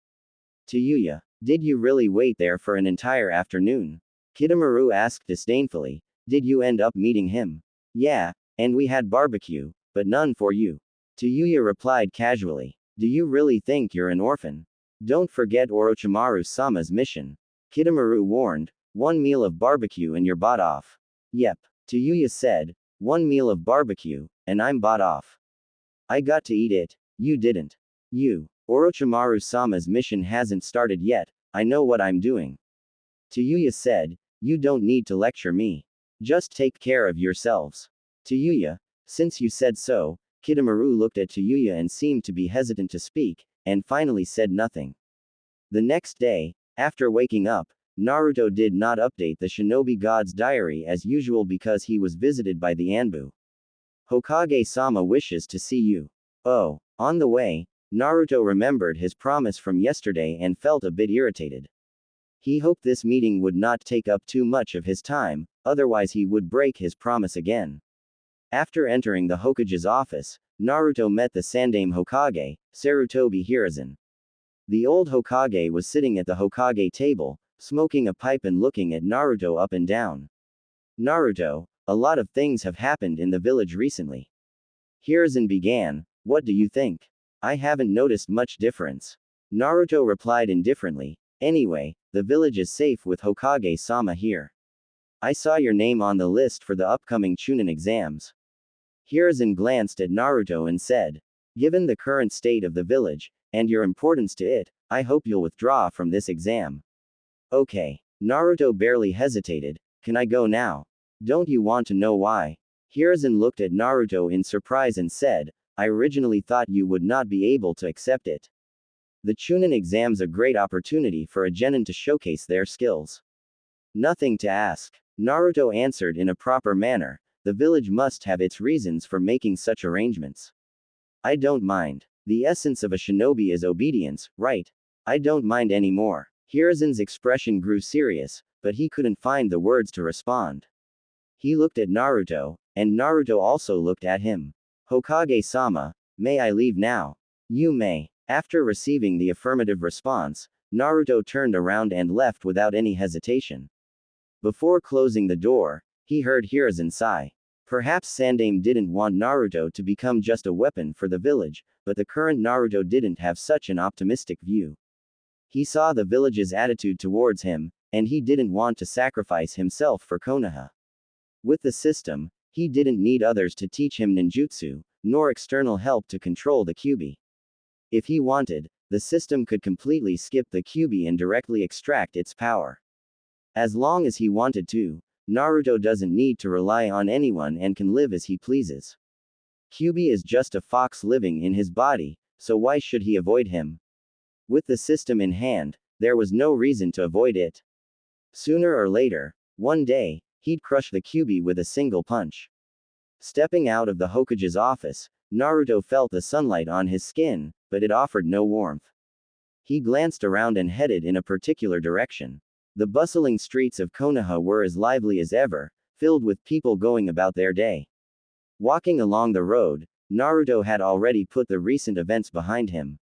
"Tayuya, did you really wait there for an entire afternoon?" Kidomaru asked disdainfully. "Did you end up meeting him?" "Yeah, and we had barbecue, but none for you." Tayuya replied casually. "Do you really think you're an orphan? Don't forget Orochimaru-sama's mission." Kidomaru warned. "One meal of barbecue and you're bought off." "Yep," Tayuya said. "One meal of barbecue, and I'm bought off. I got to eat it, you didn't. Orochimaru-sama's mission hasn't started yet, I know what I'm doing." Tayuya said. "You don't need to lecture me. Just take care of yourselves." "Tayuya, since you said so," Kidomaru looked at Tayuya and seemed to be hesitant to speak, and finally said nothing. The next day, after waking up, Naruto did not update the shinobi god's diary as usual because he was visited by the Anbu. "Hokage-sama wishes to see you." Oh. On the way, Naruto remembered his promise from yesterday and felt a bit irritated. He hoped this meeting would not take up too much of his time, otherwise he would break his promise again. After entering the Hokage's office, Naruto met the Sandaime Hokage, Sarutobi Hiruzen. The old Hokage was sitting at the Hokage table, smoking a pipe and looking at Naruto up and down. "Naruto, a lot of things have happened in the village recently." Hiruzen began. "What do you think?" "I haven't noticed much difference." Naruto replied indifferently. "Anyway, the village is safe with Hokage-sama here. I saw your name on the list for the upcoming Chunin exams." Hiruzen glanced at Naruto and said, "Given the current state of the village, and your importance to it, I hope you'll withdraw from this exam." "Okay." Naruto barely hesitated. "Can I go now?" "Don't you want to know why?" Hiruzen looked at Naruto in surprise and said, "I originally thought you would not be able to accept it. The Chunin exam's a great opportunity for a genin to showcase their skills." "Nothing to ask," Naruto answered in a proper manner. "The village must have its reasons for making such arrangements. I don't mind." The essence of a shinobi is obedience, right? I don't mind anymore. Hiruzen's expression grew serious, but he couldn't find the words to respond. He looked at Naruto, and Naruto also looked at him. Hokage-sama, may I leave now? You may. After receiving the affirmative response, Naruto turned around and left without any hesitation. Before closing the door, he heard Hiruzen sigh. Perhaps Sandaime didn't want Naruto to become just a weapon for the village, but the current Naruto didn't have such an optimistic view. He saw the village's attitude towards him, and he didn't want to sacrifice himself for Konoha. With the system, he didn't need others to teach him ninjutsu, nor external help to control the Kyuubi. If he wanted, the system could completely skip the Kyuubi and directly extract its power. As long as he wanted to, Naruto doesn't need to rely on anyone and can live as he pleases. Kyuubi is just a fox living in his body, so why should he avoid him? With the system in hand, there was no reason to avoid it. Sooner or later, one day, he'd crush the Kyuubi with a single punch. Stepping out of the Hokage's office, Naruto felt the sunlight on his skin, but it offered no warmth. He glanced around and headed in a particular direction. The bustling streets of Konoha were as lively as ever, filled with people going about their day. Walking along the road, Naruto had already put the recent events behind him.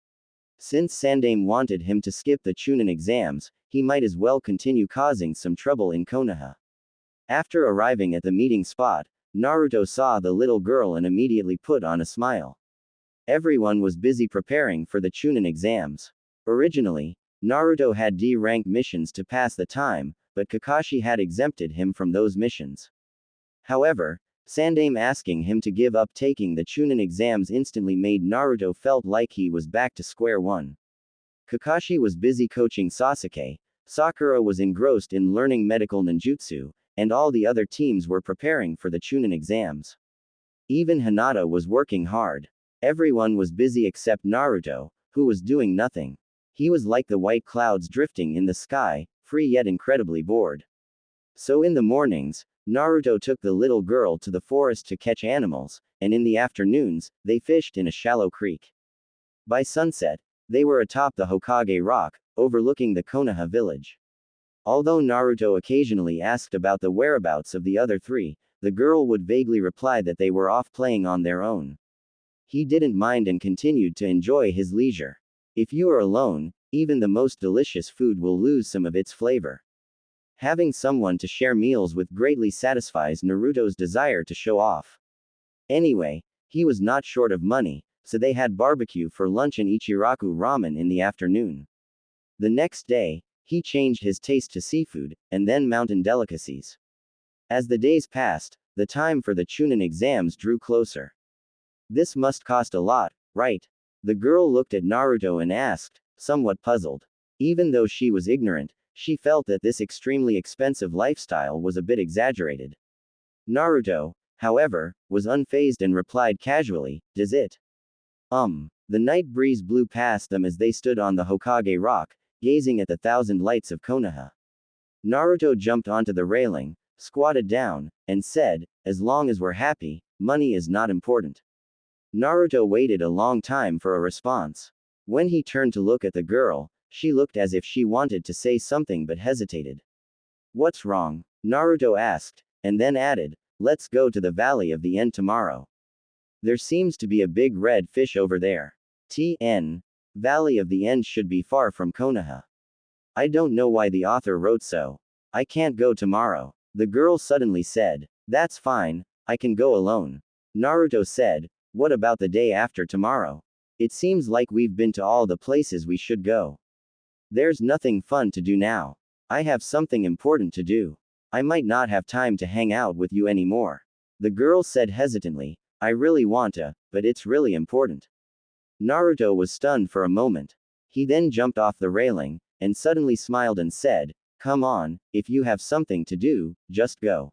Since Sandaime wanted him to skip the Chunin exams, he might as well continue causing some trouble in Konoha. After arriving at the meeting spot, Naruto saw the little girl and immediately put on a smile. Everyone was busy preparing for the Chunin exams. Originally, Naruto had D-rank missions to pass the time, but Kakashi had exempted him from those missions. However, Sandaime asking him to give up taking the Chunin exams instantly made Naruto felt like he was back to square one. Kakashi was busy coaching Sasuke, Sakura was engrossed in learning medical ninjutsu, and all the other teams were preparing for the Chunin exams. Even Hinata was working hard. Everyone was busy except Naruto, who was doing nothing. He was like the white clouds drifting in the sky, free yet incredibly bored. So in the mornings, Naruto took the little girl to the forest to catch animals, and in the afternoons, they fished in a shallow creek. By sunset, they were atop the Hokage rock, overlooking the Konoha village. Although Naruto occasionally asked about the whereabouts of the other three, the girl would vaguely reply that they were off playing on their own. He didn't mind and continued to enjoy his leisure. If you are alone, even the most delicious food will lose some of its flavor. Having someone to share meals with greatly satisfies Naruto's desire to show off. Anyway, he was not short of money, so they had barbecue for lunch and Ichiraku ramen in the afternoon. The next day, he changed his taste to seafood, and then mountain delicacies. As the days passed, the time for the Chunin exams drew closer. This must cost a lot, right? The girl looked at Naruto and asked, somewhat puzzled. Even though she was ignorant, she felt that this extremely expensive lifestyle was a bit exaggerated. Naruto, however, was unfazed and replied casually, does it? The night breeze blew past them as they stood on the Hokage rock, gazing at the thousand lights of Konoha. Naruto jumped onto the railing, squatted down, and said, as long as we're happy, money is not important. Naruto waited a long time for a response. When he turned to look at the girl, she looked as if she wanted to say something but hesitated. What's wrong? Naruto asked, and then added, let's go to the Valley of the End tomorrow. There seems to be a big red fish over there. Valley of the End should be far from Konoha. I don't know why the author wrote so. I can't go tomorrow. The girl suddenly said, that's fine, I can go alone. Naruto said, what about the day after tomorrow? It seems like we've been to all the places we should go. There's nothing fun to do now. I have something important to do. I might not have time to hang out with you anymore. The girl said hesitantly, I really want to, but it's really important. Naruto was stunned for a moment. He then jumped off the railing, and suddenly smiled and said, come on, if you have something to do, just go.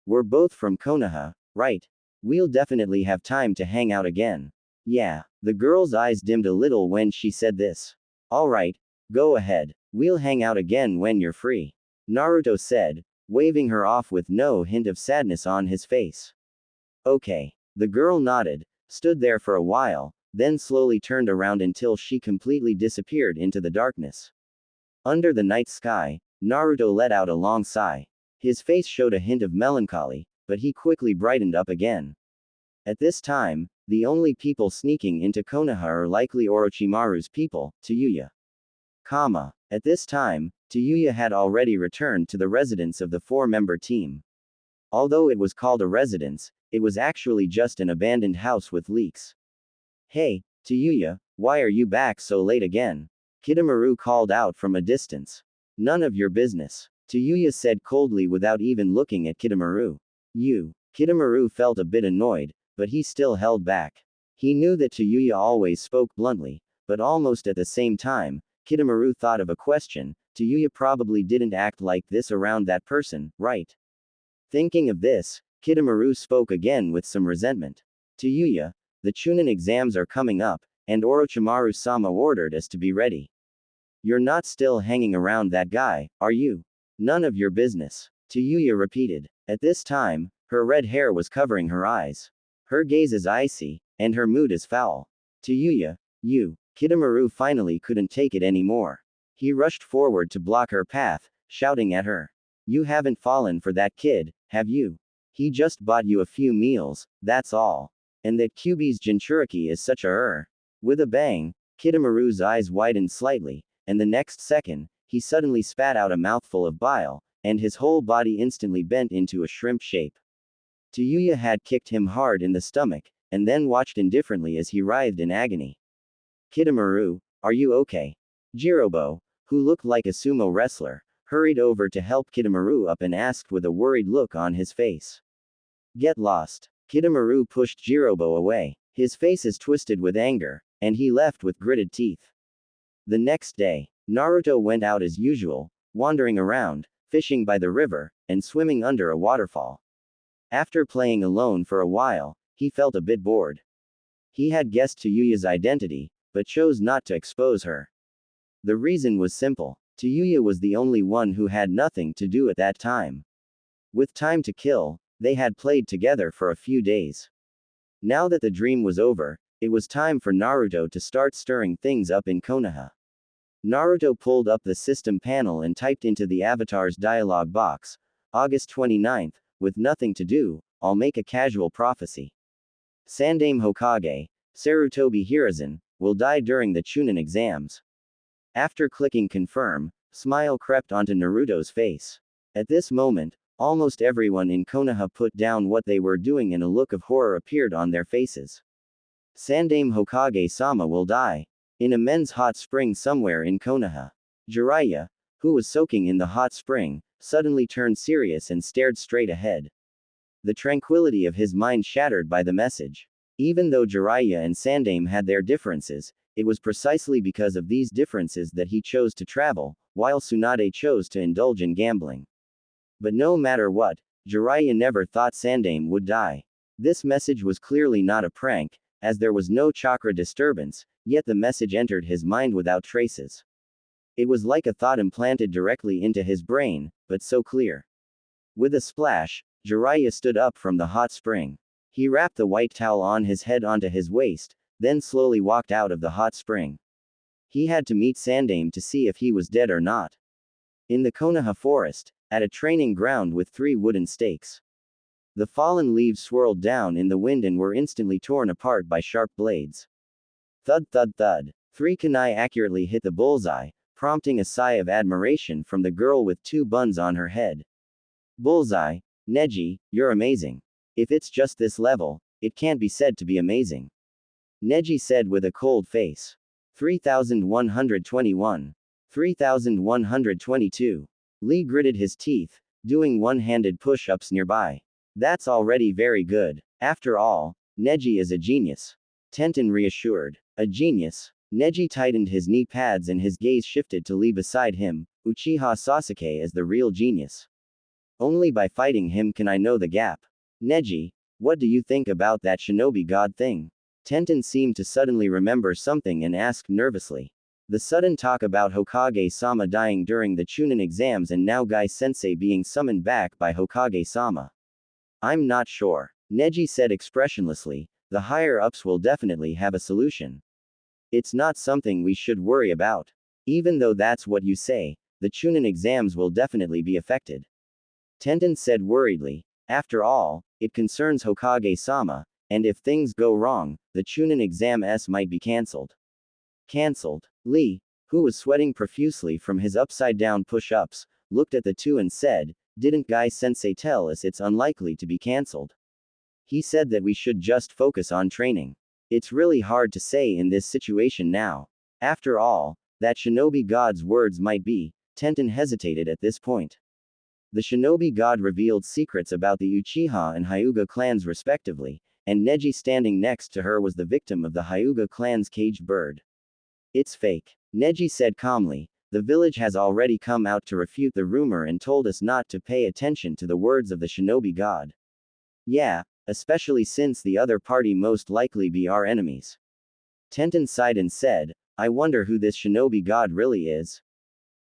We're both from Konoha, right? We'll definitely have time to hang out again. Yeah. The girl's eyes dimmed a little when she said this. Alright, go ahead. We'll hang out again when you're free. Naruto said, waving her off with no hint of sadness on his face. Okay. The girl nodded, stood there for a while, then slowly turned around until she completely disappeared into the darkness. Under the night sky, Naruto let out a long sigh. His face showed a hint of melancholy, but he quickly brightened up again. At this time, the only people sneaking into Konoha are likely Orochimaru's people, Tsuyu. At this time, Tsuyu had already returned to the residence of the four-member team. Although it was called a residence, it was actually just an abandoned house with leaks. Hey, Tsuyu, why are you back so late again? Kidomaru called out from a distance. None of your business, Tsuyu said coldly without even looking at Kidomaru. Kidomaru felt a bit annoyed, but he still held back. He knew that Tsuyu always spoke bluntly, but almost at the same time, Kidomaru thought of a question. Tsuyu probably didn't act like this around that person, right? Thinking of this, Kidomaru spoke again with some resentment. Tsuyu, the Chunin exams are coming up, and Orochimaru-sama ordered us to be ready. You're not still hanging around that guy, are you? None of your business, Tsuyu repeated. At this time, her red hair was covering her eyes. Her gaze is icy, and her mood is foul. Tsuyu, Kidomaru finally couldn't take it anymore. He rushed forward to block her path, shouting at her. You haven't fallen for that kid, have you? He just bought you a few meals, that's all. And that Kyuubi's Jinchuriki is such a With a bang, Kidomaru's eyes widened slightly, and the next second, he suddenly spat out a mouthful of bile, and his whole body instantly bent into a shrimp shape. Tsuyu had kicked him hard in the stomach, and then watched indifferently as he writhed in agony. Kidomaru, are you okay? Jirobo, who looked like a sumo wrestler, hurried over to help Kidomaru up and asked with a worried look on his face. Get lost. Kidomaru pushed Jirobo away. His face is twisted with anger, and he left with gritted teeth. The next day, Naruto went out as usual, wandering around, fishing by the river, and swimming under a waterfall. After playing alone for a while, he felt a bit bored. He had guessed Tsuyu's identity, but chose not to expose her. The reason was simple. Tsuyu was the only one who had nothing to do at that time. With time to kill, they had played together for a few days. Now that the dream was over, it was time for Naruto to start stirring things up in Konoha. Naruto pulled up the system panel and typed into the avatar's dialog box, August 29th, with nothing to do, I'll make a casual prophecy. Sandaime Hokage, Sarutobi Hiruzen, will die during the Chunin exams. After clicking confirm, smile crept onto Naruto's face. At this moment, almost everyone in Konoha put down what they were doing and a look of horror appeared on their faces. Sandaime Hokage-sama will die. In a men's hot spring somewhere in Konoha. Jiraiya, who was soaking in the hot spring, suddenly turned serious and stared straight ahead. The tranquility of his mind shattered by the message. Even though Jiraiya and Sandaime had their differences, it was precisely because of these differences that he chose to travel, while Tsunade chose to indulge in gambling. But no matter what, Jiraiya never thought Sandaime would die. This message was clearly not a prank, as there was no chakra disturbance, yet the message entered his mind without traces. It was like a thought implanted directly into his brain, but so clear. With a splash, Jiraiya stood up from the hot spring. He wrapped the white towel on his head onto his waist, then slowly walked out of the hot spring. He had to meet Sandaime to see if he was dead or not. In the Konoha forest, at a training ground with 3 wooden stakes. The fallen leaves swirled down in the wind and were instantly torn apart by sharp blades. Thud thud thud. 3 kunai accurately hit the bullseye, prompting a sigh of admiration from the girl with 2 buns on her head. Bullseye, Neji, you're amazing. If it's just this level, it can't be said to be amazing. Neji said with a cold face. 3121. 3122. Lee gritted his teeth, doing one-handed push-ups nearby. That's already very good. After all, Neji is a genius. Tenten reassured. A genius? Neji tightened his knee pads and his gaze shifted to Lee beside him. Uchiha Sasuke is the real genius. Only by fighting him can I know the gap. Neji, what do you think about that shinobi god thing? Tenten seemed to suddenly remember something and asked nervously. The sudden talk about Hokage-sama dying during the Chunin exams and now Gai-sensei being summoned back by Hokage-sama. I'm not sure. Neji said expressionlessly, the higher-ups will definitely have a solution. It's not something we should worry about. Even though that's what you say, the Chunin exams will definitely be affected. Tenten said worriedly. After all, it concerns Hokage-sama, and if things go wrong, the Chunin exams might be cancelled. Cancelled. Lee, who was sweating profusely from his upside-down push-ups, looked at the two and said, "Didn't Guy-sensei tell us it's unlikely to be cancelled? He said that we should just focus on training. It's really hard to say in this situation now. After all, that shinobi god's words might be." Tenten hesitated at this point. The shinobi god revealed secrets about the Uchiha and Hyuga clans respectively, and Neji standing next to her was the victim of the Hyuga clan's caged bird. "It's fake," Neji said calmly. "The village has already come out to refute the rumor and told us not to pay attention to the words of the shinobi god. Yeah, especially since the other party most likely be our enemies." Tenten sighed and said, "I wonder who this shinobi god really is.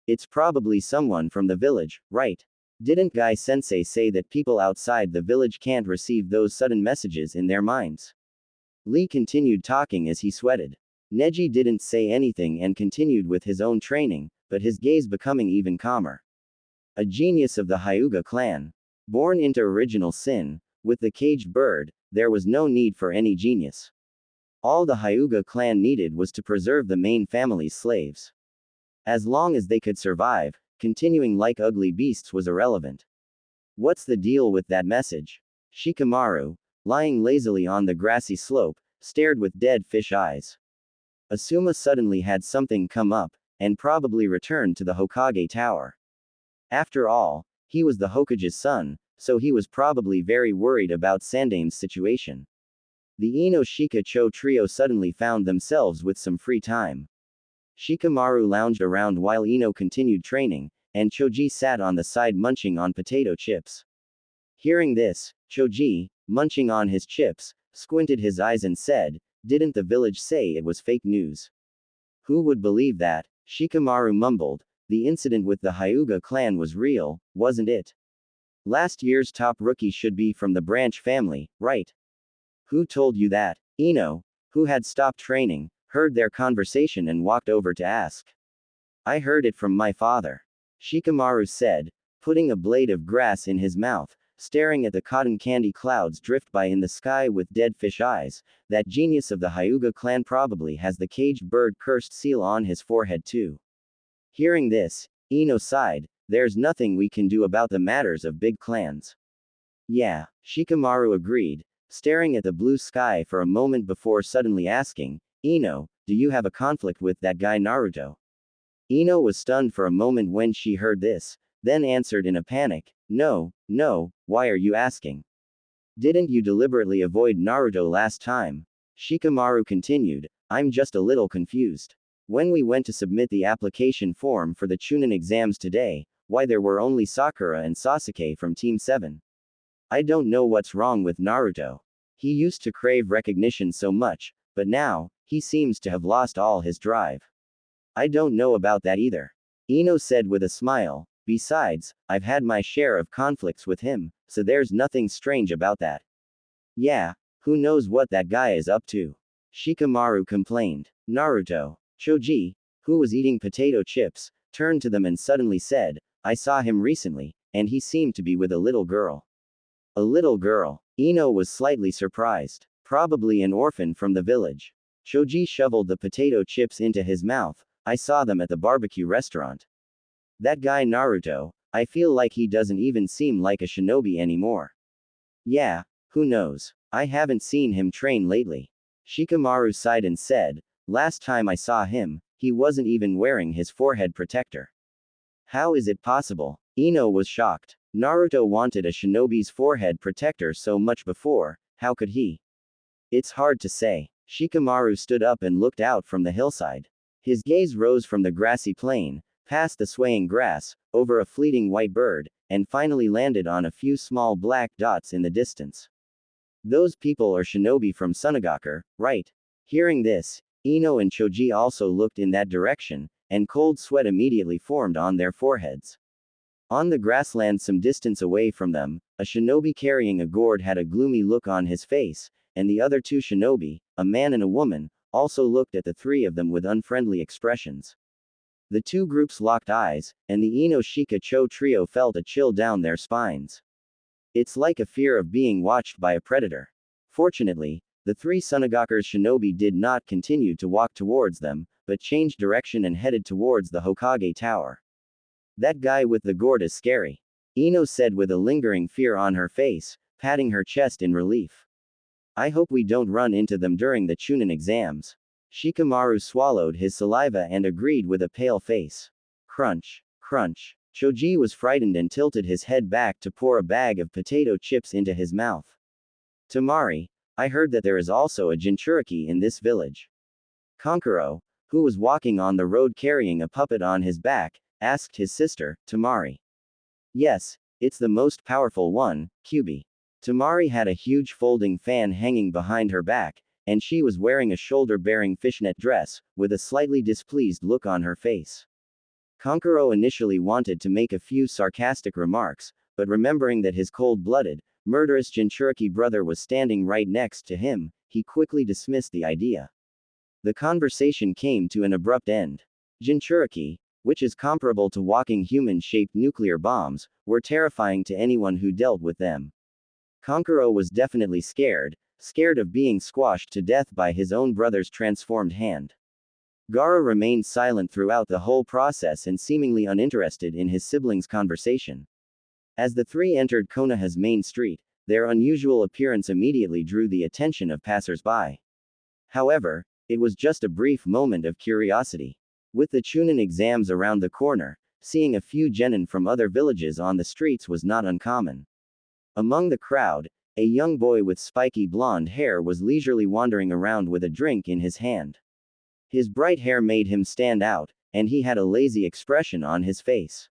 It's probably someone from the village, right? Didn't Guy-sensei say that people outside the village can't receive those sudden messages in their minds?" Lee continued talking as he sweated. Neji didn't say anything and continued with his own training, but his gaze becoming even calmer. A genius of the Hyuga clan. Born into original sin, with the caged bird, there was no need for any genius. All the Hyuga clan needed was to preserve the main family's slaves. As long as they could survive, continuing like ugly beasts was irrelevant. What's the deal with that message? Shikamaru, lying lazily on the grassy slope, stared with dead fish eyes. Asuma suddenly had something come up, and probably returned to the Hokage tower. After all, he was the Hokage's son, so he was probably very worried about Sandame's situation. The Ino Shika Cho trio suddenly found themselves with some free time. Shikamaru lounged around while Ino continued training, and Choji sat on the side munching on potato chips. Hearing this, Choji, munching on his chips, squinted his eyes and said, "Didn't the village say it was fake news?" "Who would believe that?" Shikamaru mumbled. "The incident with the Hyuga clan was real, wasn't it? Last year's top rookie should be from the branch family, right?" "Who told you that?" Ino, who had stopped training, heard their conversation and walked over to ask. "I heard it from my father," Shikamaru said, putting a blade of grass in his mouth, staring at the cotton candy clouds drift by in the sky with dead fish eyes. That genius of the Hyuga clan probably has the caged bird cursed seal on his forehead too. Hearing this, Ino sighed. "There's nothing we can do about the matters of big clans." "Yeah," Shikamaru agreed, staring at the blue sky for a moment before suddenly asking, "Ino, do you have a conflict with that guy Naruto?" Ino was stunned for a moment when she heard this, then answered in a panic, No, why are you asking? Didn't you deliberately avoid Naruto last time?" Shikamaru continued, "I'm just a little confused. When we went to submit the application form for the Chunin exams today, why there were only Sakura and Sasuke from Team 7. I don't know what's wrong with Naruto. He used to crave recognition so much, but now, he seems to have lost all his drive." "I don't know about that either," Ino said with a smile. "Besides, I've had my share of conflicts with him, so there's nothing strange about that." "Yeah, who knows what that guy is up to?" Shikamaru complained. Naruto. Choji, who was eating potato chips, turned to them and suddenly said, "I saw him recently, and he seemed to be with a little girl." "A little girl?" Ino was slightly surprised. "Probably an orphan from the village." Choji shoveled the potato chips into his mouth. "I saw them at the barbecue restaurant. That guy Naruto, I feel like he doesn't even seem like a shinobi anymore." "Yeah, who knows? I haven't seen him train lately." Shikamaru sighed and said, "Last time I saw him, he wasn't even wearing his forehead protector." "How is it possible?" Ino was shocked. Naruto wanted a shinobi's forehead protector so much before, how could he? "It's hard to say." Shikamaru stood up and looked out from the hillside. His gaze rose from the grassy plain, past the swaying grass, over a fleeting white bird, and finally landed on a few small black dots in the distance. "Those people are shinobi from Tsunade, right?" Hearing this, Ino and Choji also looked in that direction, and cold sweat immediately formed on their foreheads. On the grassland some distance away from them, a shinobi carrying a gourd had a gloomy look on his face, and the other two shinobi, a man and a woman, also looked at the three of them with unfriendly expressions. The two groups locked eyes, and the Ino Shika Cho trio felt a chill down their spines. It's like a fear of being watched by a predator. Fortunately, the three Sunagaku's shinobi did not continue to walk towards them, but changed direction and headed towards the Hokage Tower. That guy with the gourd is scary, Ino said with a lingering fear on her face, patting her chest in relief. I hope we don't run into them during the Chunin exams. Shikamaru swallowed his saliva and agreed with a pale face. Crunch, crunch. Choji was frightened and tilted his head back to pour a bag of potato chips into his mouth. Tamari, I heard that there is also a Jinchuriki in this village. Kankuro, who was walking on the road carrying a puppet on his back, asked his sister, Tamari. Yes, it's the most powerful one, Kyubi. Tamari had a huge folding fan hanging behind her back, and she was wearing a shoulder-bearing fishnet dress, with a slightly displeased look on her face. Kankuro initially wanted to make a few sarcastic remarks, but remembering that his cold-blooded, murderous Jinchuriki brother was standing right next to him, he quickly dismissed the idea. The conversation came to an abrupt end. Jinchuriki, which is comparable to walking human-shaped nuclear bombs, were terrifying to anyone who dealt with them. Kankuro was definitely scared of being squashed to death by his own brother's transformed hand. Gaara remained silent throughout the whole process and seemingly uninterested in his siblings' conversation. As the three entered Konoha's main street, their unusual appearance immediately drew the attention of passers-by. However, it was just a brief moment of curiosity. With the Chunin exams around the corner, seeing a few genin from other villages on the streets was not uncommon. Among the crowd, a young boy with spiky blonde hair was leisurely wandering around with a drink in his hand. His bright hair made him stand out, and he had a lazy expression on his face.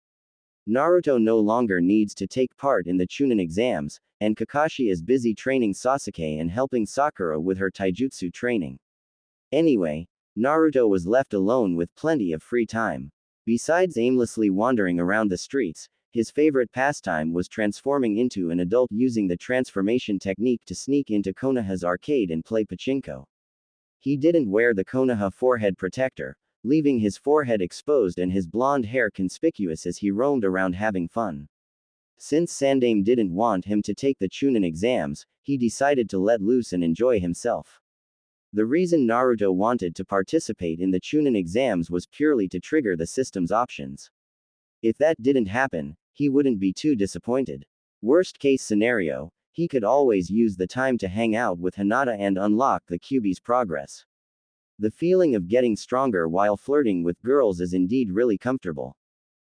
Naruto no longer needs to take part in the Chunin exams, and Kakashi is busy training Sasuke and helping Sakura with her taijutsu training. Anyway, Naruto was left alone with plenty of free time. Besides aimlessly wandering around the streets, his favorite pastime was transforming into an adult using the transformation technique to sneak into Konoha's arcade and play pachinko. He didn't wear the Konoha forehead protector, leaving his forehead exposed and his blonde hair conspicuous as he roamed around having fun. Since Sandaime didn't want him to take the Chunin exams, he decided to let loose and enjoy himself. The reason Naruto wanted to participate in the Chunin exams was purely to trigger the system's options. If that didn't happen, he wouldn't be too disappointed. Worst case scenario, he could always use the time to hang out with Hinata and unlock the Kyuubi's progress. The feeling of getting stronger while flirting with girls is indeed really comfortable.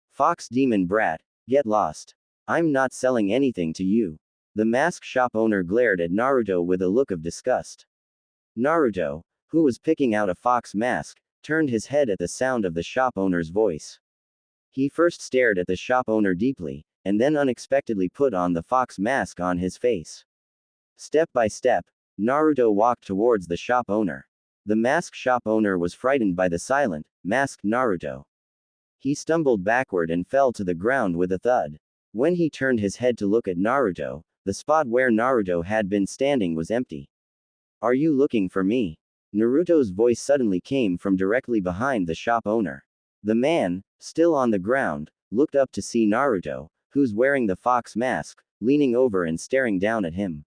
Fox demon brat, get lost. I'm not selling anything to you. The mask shop owner glared at Naruto with a look of disgust. Naruto, who was picking out a fox mask, turned his head at the sound of the shop owner's voice. He first stared at the shop owner deeply, and then unexpectedly put on the fox mask on his face. Step by step, Naruto walked towards the shop owner. The mask shop owner was frightened by the silent, masked Naruto. He stumbled backward and fell to the ground with a thud. When he turned his head to look at Naruto, the spot where Naruto had been standing was empty. Are you looking for me? Naruto's voice suddenly came from directly behind the shop owner. The man, still on the ground, looked up to see Naruto, who's wearing the fox mask, leaning over and staring down at him.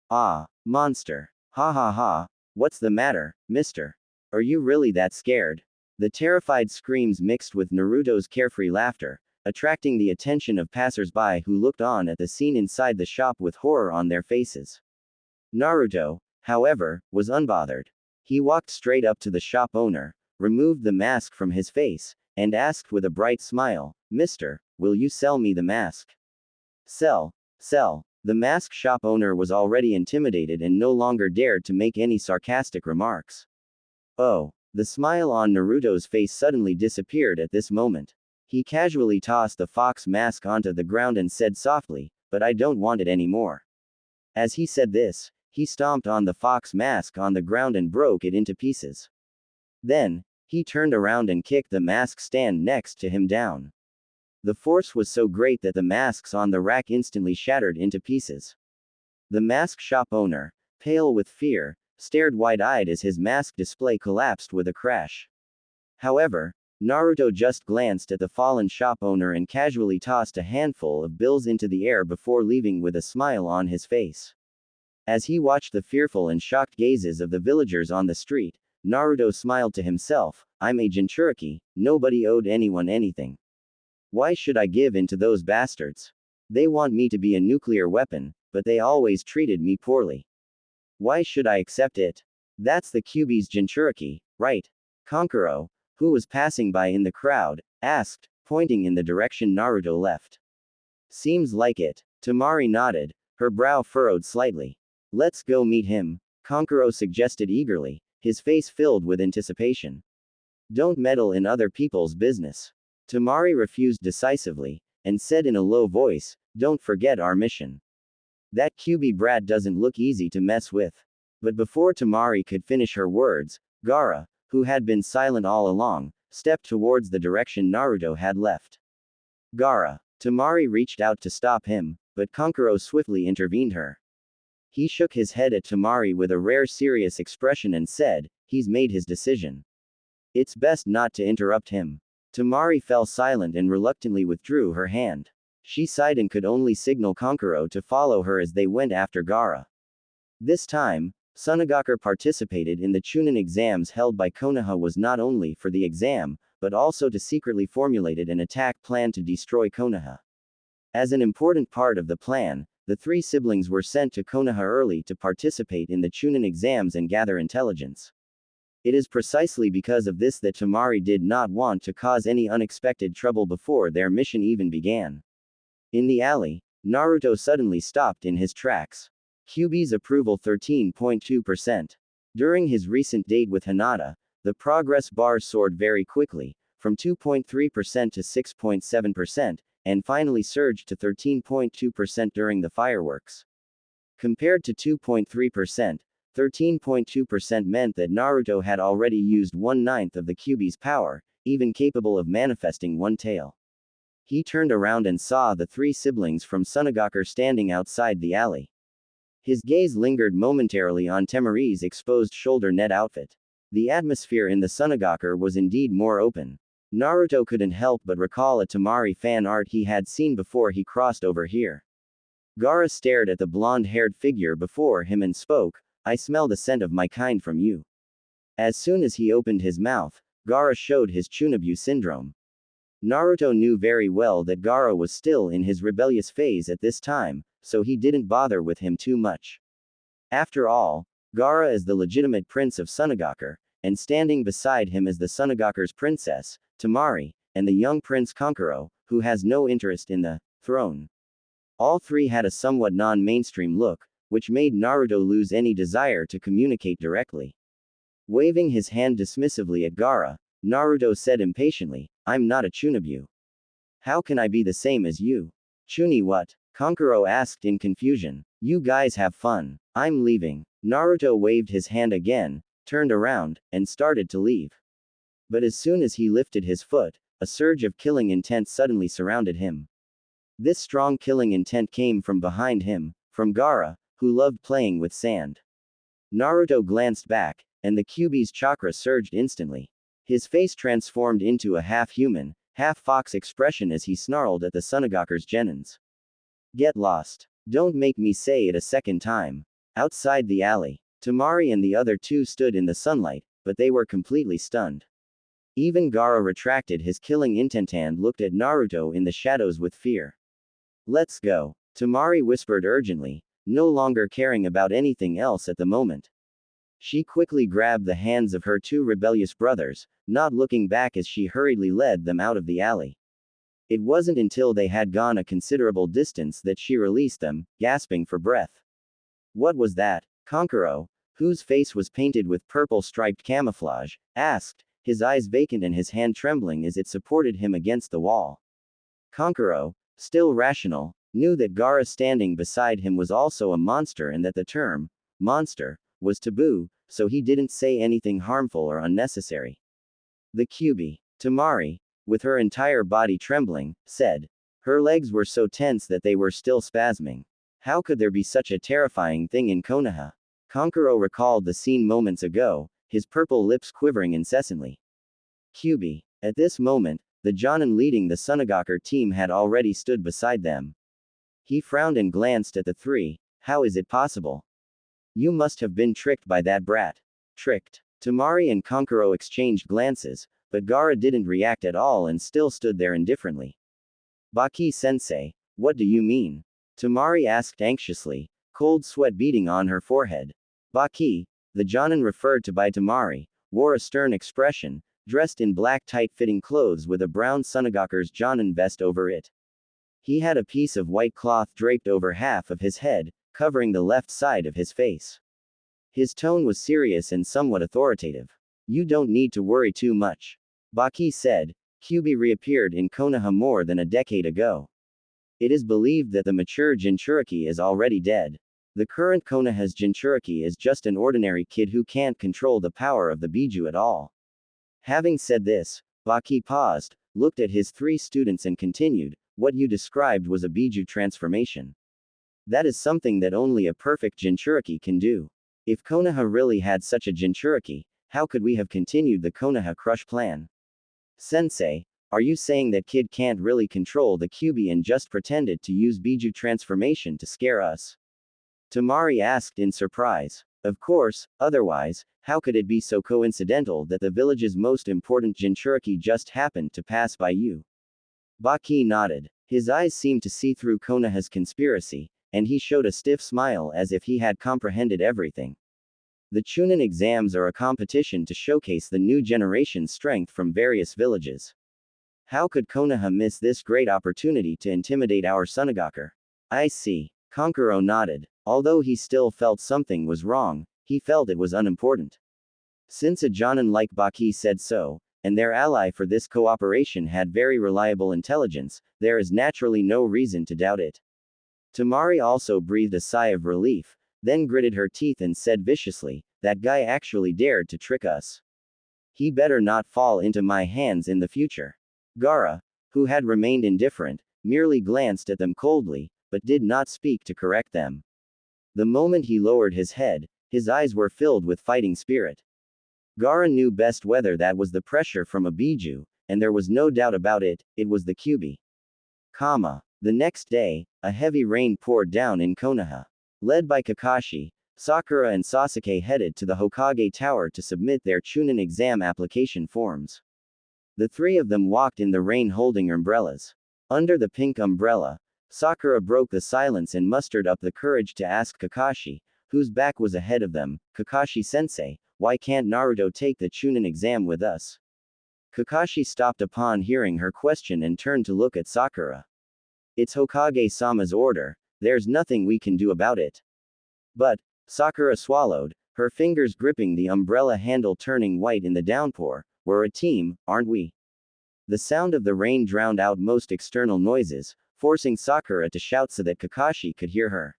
Ah, monster. Ha ha ha. What's the matter, mister? Are you really that scared? The terrified screams mixed with Naruto's carefree laughter, attracting the attention of passers-by who looked on at the scene inside the shop with horror on their faces. Naruto, however, was unbothered. He walked straight up to the shop owner, removed the mask from his face, and asked with a bright smile, Mister, will you sell me the mask? Sell. The mask shop owner was already intimidated and no longer dared to make any sarcastic remarks. Oh, the smile on Naruto's face suddenly disappeared at this moment. He casually tossed the fox mask onto the ground and said softly, but I don't want it anymore. As he said this, he stomped on the fox mask on the ground and broke it into pieces. Then, he turned around and kicked the mask stand next to him down. The force was so great that the masks on the rack instantly shattered into pieces. The mask shop owner, pale with fear, stared wide-eyed as his mask display collapsed with a crash. However, Naruto just glanced at the fallen shop owner and casually tossed a handful of bills into the air before leaving with a smile on his face. As he watched the fearful and shocked gazes of the villagers on the street, Naruto smiled to himself, I'm a Jinchuriki, nobody owed anyone anything. Why should I give in to those bastards? They want me to be a nuclear weapon, but they always treated me poorly. Why should I accept it? That's the Kyuubi's Jinchuriki, right? Kankuro, who was passing by in the crowd, asked, pointing in the direction Naruto left. Seems like it. Temari nodded, her brow furrowed slightly. Let's go meet him, Kankuro suggested eagerly, his face filled with anticipation. Don't meddle in other people's business. Temari refused decisively, and said in a low voice, don't forget our mission. That Kyuubi brat doesn't look easy to mess with. But before Temari could finish her words, Gaara, who had been silent all along, stepped towards the direction Naruto had left. Gaara. Temari reached out to stop him, but Kankuro swiftly intervened her. He shook his head at Temari with a rare serious expression and said, he's made his decision. It's best not to interrupt him. Temari fell silent and reluctantly withdrew her hand. She sighed and could only signal Kankuro to follow her as they went after Gaara. This time, Tsunade participated in the Chunin exams held by Konoha was not only for the exam, but also to secretly formulated an attack plan to destroy Konoha. As an important part of the plan, the three siblings were sent to Konoha early to participate in the Chunin exams and gather intelligence. It is precisely because of this that Temari did not want to cause any unexpected trouble before their mission even began. In the alley, Naruto suddenly stopped in his tracks. Kyuubi's approval 13.2%. During his recent date with Hinata, the progress bar soared very quickly, from 2.3% to 6.7%, and finally surged to 13.2% during the fireworks. Compared to 2.3%, 13.2% meant that Naruto had already used 1/9 of the Kyuubi's power, even capable of manifesting one tail. He turned around and saw the three siblings from Tsunade standing outside the alley. His gaze lingered momentarily on Temari's exposed shoulder net outfit. The atmosphere in the Tsunade was indeed more open. Naruto couldn't help but recall a Temari fan art he had seen before he crossed over here. Gaara stared at the blonde-haired figure before him and spoke, I smell the scent of my kind from you. As soon as he opened his mouth, Gaara showed his Tsunade syndrome. Naruto knew very well that Gaara was still in his rebellious phase at this time, so he didn't bother with him too much. After all, Gaara is the legitimate prince of Tsunade, and standing beside him is the Tsunade's princess, Temari, and the young prince Kankuro, who has no interest in the throne. All three had a somewhat non-mainstream look, which made Naruto lose any desire to communicate directly. Waving his hand dismissively at Gaara, Naruto said impatiently, I'm not a Tsunade. How can I be the same as you? Chuni what? Kankuro asked in confusion. You guys have fun. I'm leaving. Naruto waved his hand again, turned around, and started to leave. But as soon as he lifted his foot, a surge of killing intent suddenly surrounded him. This strong killing intent came from behind him, from Gaara, who loved playing with sand. Naruto glanced back, and the Kyuubi's chakra surged instantly. His face transformed into a half-human, half-fox expression as he snarled at the Tsunade's genins. Get lost. Don't make me say it a second time. Outside the alley, Temari and the other two stood in the sunlight, but they were completely stunned. Even Gaara retracted his killing intent and looked at Naruto in the shadows with fear. Let's go. Temari whispered urgently, no longer caring about anything else at the moment. She quickly grabbed the hands of her two rebellious brothers, not looking back as she hurriedly led them out of the alley. It wasn't until they had gone a considerable distance that she released them, gasping for breath. What was that? Kankuro, whose face was painted with purple striped camouflage, asked, his eyes vacant and his hand trembling as it supported him against the wall. Kankuro, still rational, knew that Gaara standing beside him was also a monster and that the term, monster, was taboo, so he didn't say anything harmful or unnecessary. The Kyuubi, Temari, with her entire body trembling, said. Her legs were so tense that they were still spasming. How could there be such a terrifying thing in Konoha? Kankuro recalled the scene moments ago, his purple lips quivering incessantly. Kyubi. At this moment, the Jonin leading the Sunagaku team had already stood beside them. He frowned and glanced at the three. How is it possible? You must have been tricked by that brat. Tricked. Tamari and Kankuro exchanged glances, but Gaara didn't react at all and still stood there indifferently. Baki-sensei, what do you mean? Tamari asked anxiously, cold sweat beading on her forehead. Baki, the Jonin referred to by Tamari, wore a stern expression, dressed in black tight-fitting clothes with a brown Sunagaku's Jonin vest over it. He had a piece of white cloth draped over half of his head, covering the left side of his face. His tone was serious and somewhat authoritative. You don't need to worry too much. Baki said. Kyubi reappeared in Konoha more than a decade ago. It is believed that the mature Jinchuriki is already dead. The current Konoha's Jinchuriki is just an ordinary kid who can't control the power of the Biju at all. Having said this, Baki paused, looked at his three students and continued, what you described was a Biju transformation. That is something that only a perfect Jinchuriki can do. If Konoha really had such a Jinchuriki, how could we have continued the Konoha Crush plan? Sensei, are you saying that kid can't really control the Kyubi and just pretended to use Biju transformation to scare us? Tamari asked in surprise. Of course, otherwise, how could it be so coincidental that the village's most important Jinchuriki just happened to pass by you? Baki nodded. His eyes seemed to see through Konoha's conspiracy, and he showed a stiff smile as if he had comprehended everything. The Chunin exams are a competition to showcase the new generation's strength from various villages. How could Konoha miss this great opportunity to intimidate our Sunagaku? I see. Kankuro nodded. Although he still felt something was wrong, he felt it was unimportant. Since a Jonin like Baki said so, and their ally for this cooperation had very reliable intelligence, there is naturally no reason to doubt it. Tamari also breathed a sigh of relief, then gritted her teeth and said viciously, that guy actually dared to trick us. He better not fall into my hands in the future. Gaara, who had remained indifferent, merely glanced at them coldly, but did not speak to correct them. The moment he lowered his head, his eyes were filled with fighting spirit. Gaara knew best whether that was the pressure from a Biju, and there was no doubt about it, it was the Kyubi. The next day, a heavy rain poured down in Konoha. Led by Kakashi, Sakura and Sasuke headed to the Hokage Tower to submit their Chunin exam application forms. The three of them walked in the rain holding umbrellas. Under the pink umbrella, Sakura broke the silence and mustered up the courage to ask Kakashi, whose back was ahead of them, Kakashi-sensei, why can't Naruto take the Chunin exam with us? Kakashi stopped upon hearing her question and turned to look at Sakura. It's Hokage-sama's order, there's nothing we can do about it. But, Sakura swallowed, her fingers gripping the umbrella handle turning white in the downpour, we're a team, aren't we? The sound of the rain drowned out most external noises, forcing Sakura to shout so that Kakashi could hear her.